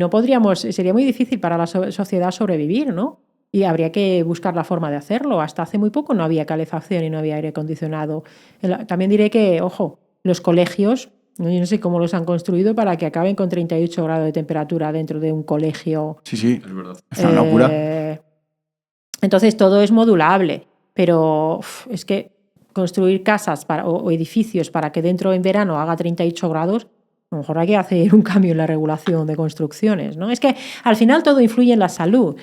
sería muy difícil para la sociedad sobrevivir, ¿no? Y habría que buscar la forma de hacerlo. Hasta hace muy poco no había calefacción y no había aire acondicionado. También diré que, ojo, los colegios, yo no sé cómo los han construido para que acaben con 38 grados de temperatura dentro de un colegio. Sí, Es verdad. es una locura. Entonces todo es modulable, pero es que construir casas o edificios para que dentro en verano haga 38 grados, a lo mejor hay que hacer un cambio en la regulación de construcciones, ¿no? Es que al final todo influye en la salud.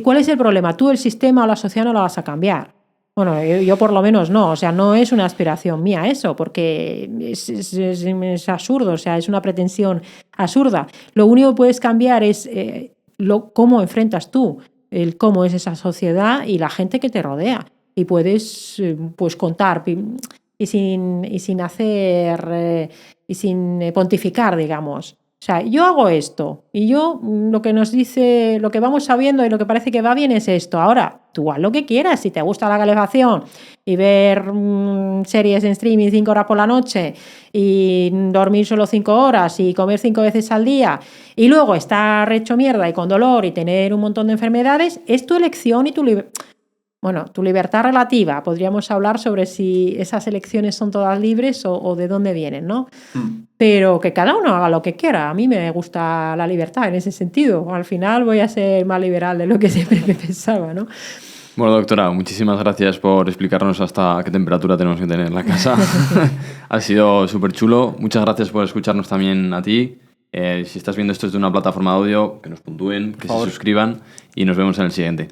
¿Cuál es el problema? Tú el sistema o la sociedad no la vas a cambiar. Bueno, yo por lo menos no, o sea, no es una aspiración mía eso, porque es absurdo, o sea, es una pretensión absurda. Lo único que puedes cambiar es cómo enfrentas tú, el cómo es esa sociedad y la gente que te rodea. Y puedes pues contar y sin hacer y sin pontificar, digamos. O sea, yo hago esto y yo lo que nos dice, lo que vamos sabiendo y lo que parece que va bien es esto. Ahora, tú haz lo que quieras. Si te gusta la calefacción y ver series en streaming 5 horas por la noche y dormir solo 5 horas y comer 5 veces al día y luego estar hecho mierda y con dolor y tener un montón de enfermedades, es tu elección y tu libertad relativa. Podríamos hablar sobre si esas elecciones son todas libres o de dónde vienen, ¿no? Pero que cada uno haga lo que quiera. A mí me gusta la libertad en ese sentido. Al final voy a ser más liberal de lo que siempre me pensaba, ¿no? Bueno, doctora, muchísimas gracias por explicarnos hasta qué temperatura tenemos que tener en la casa. Ha sido súper chulo. Muchas gracias por escucharnos también a ti. Si estás viendo esto desde una plataforma de audio, que nos puntúen, que se suscriban y nos vemos en el siguiente.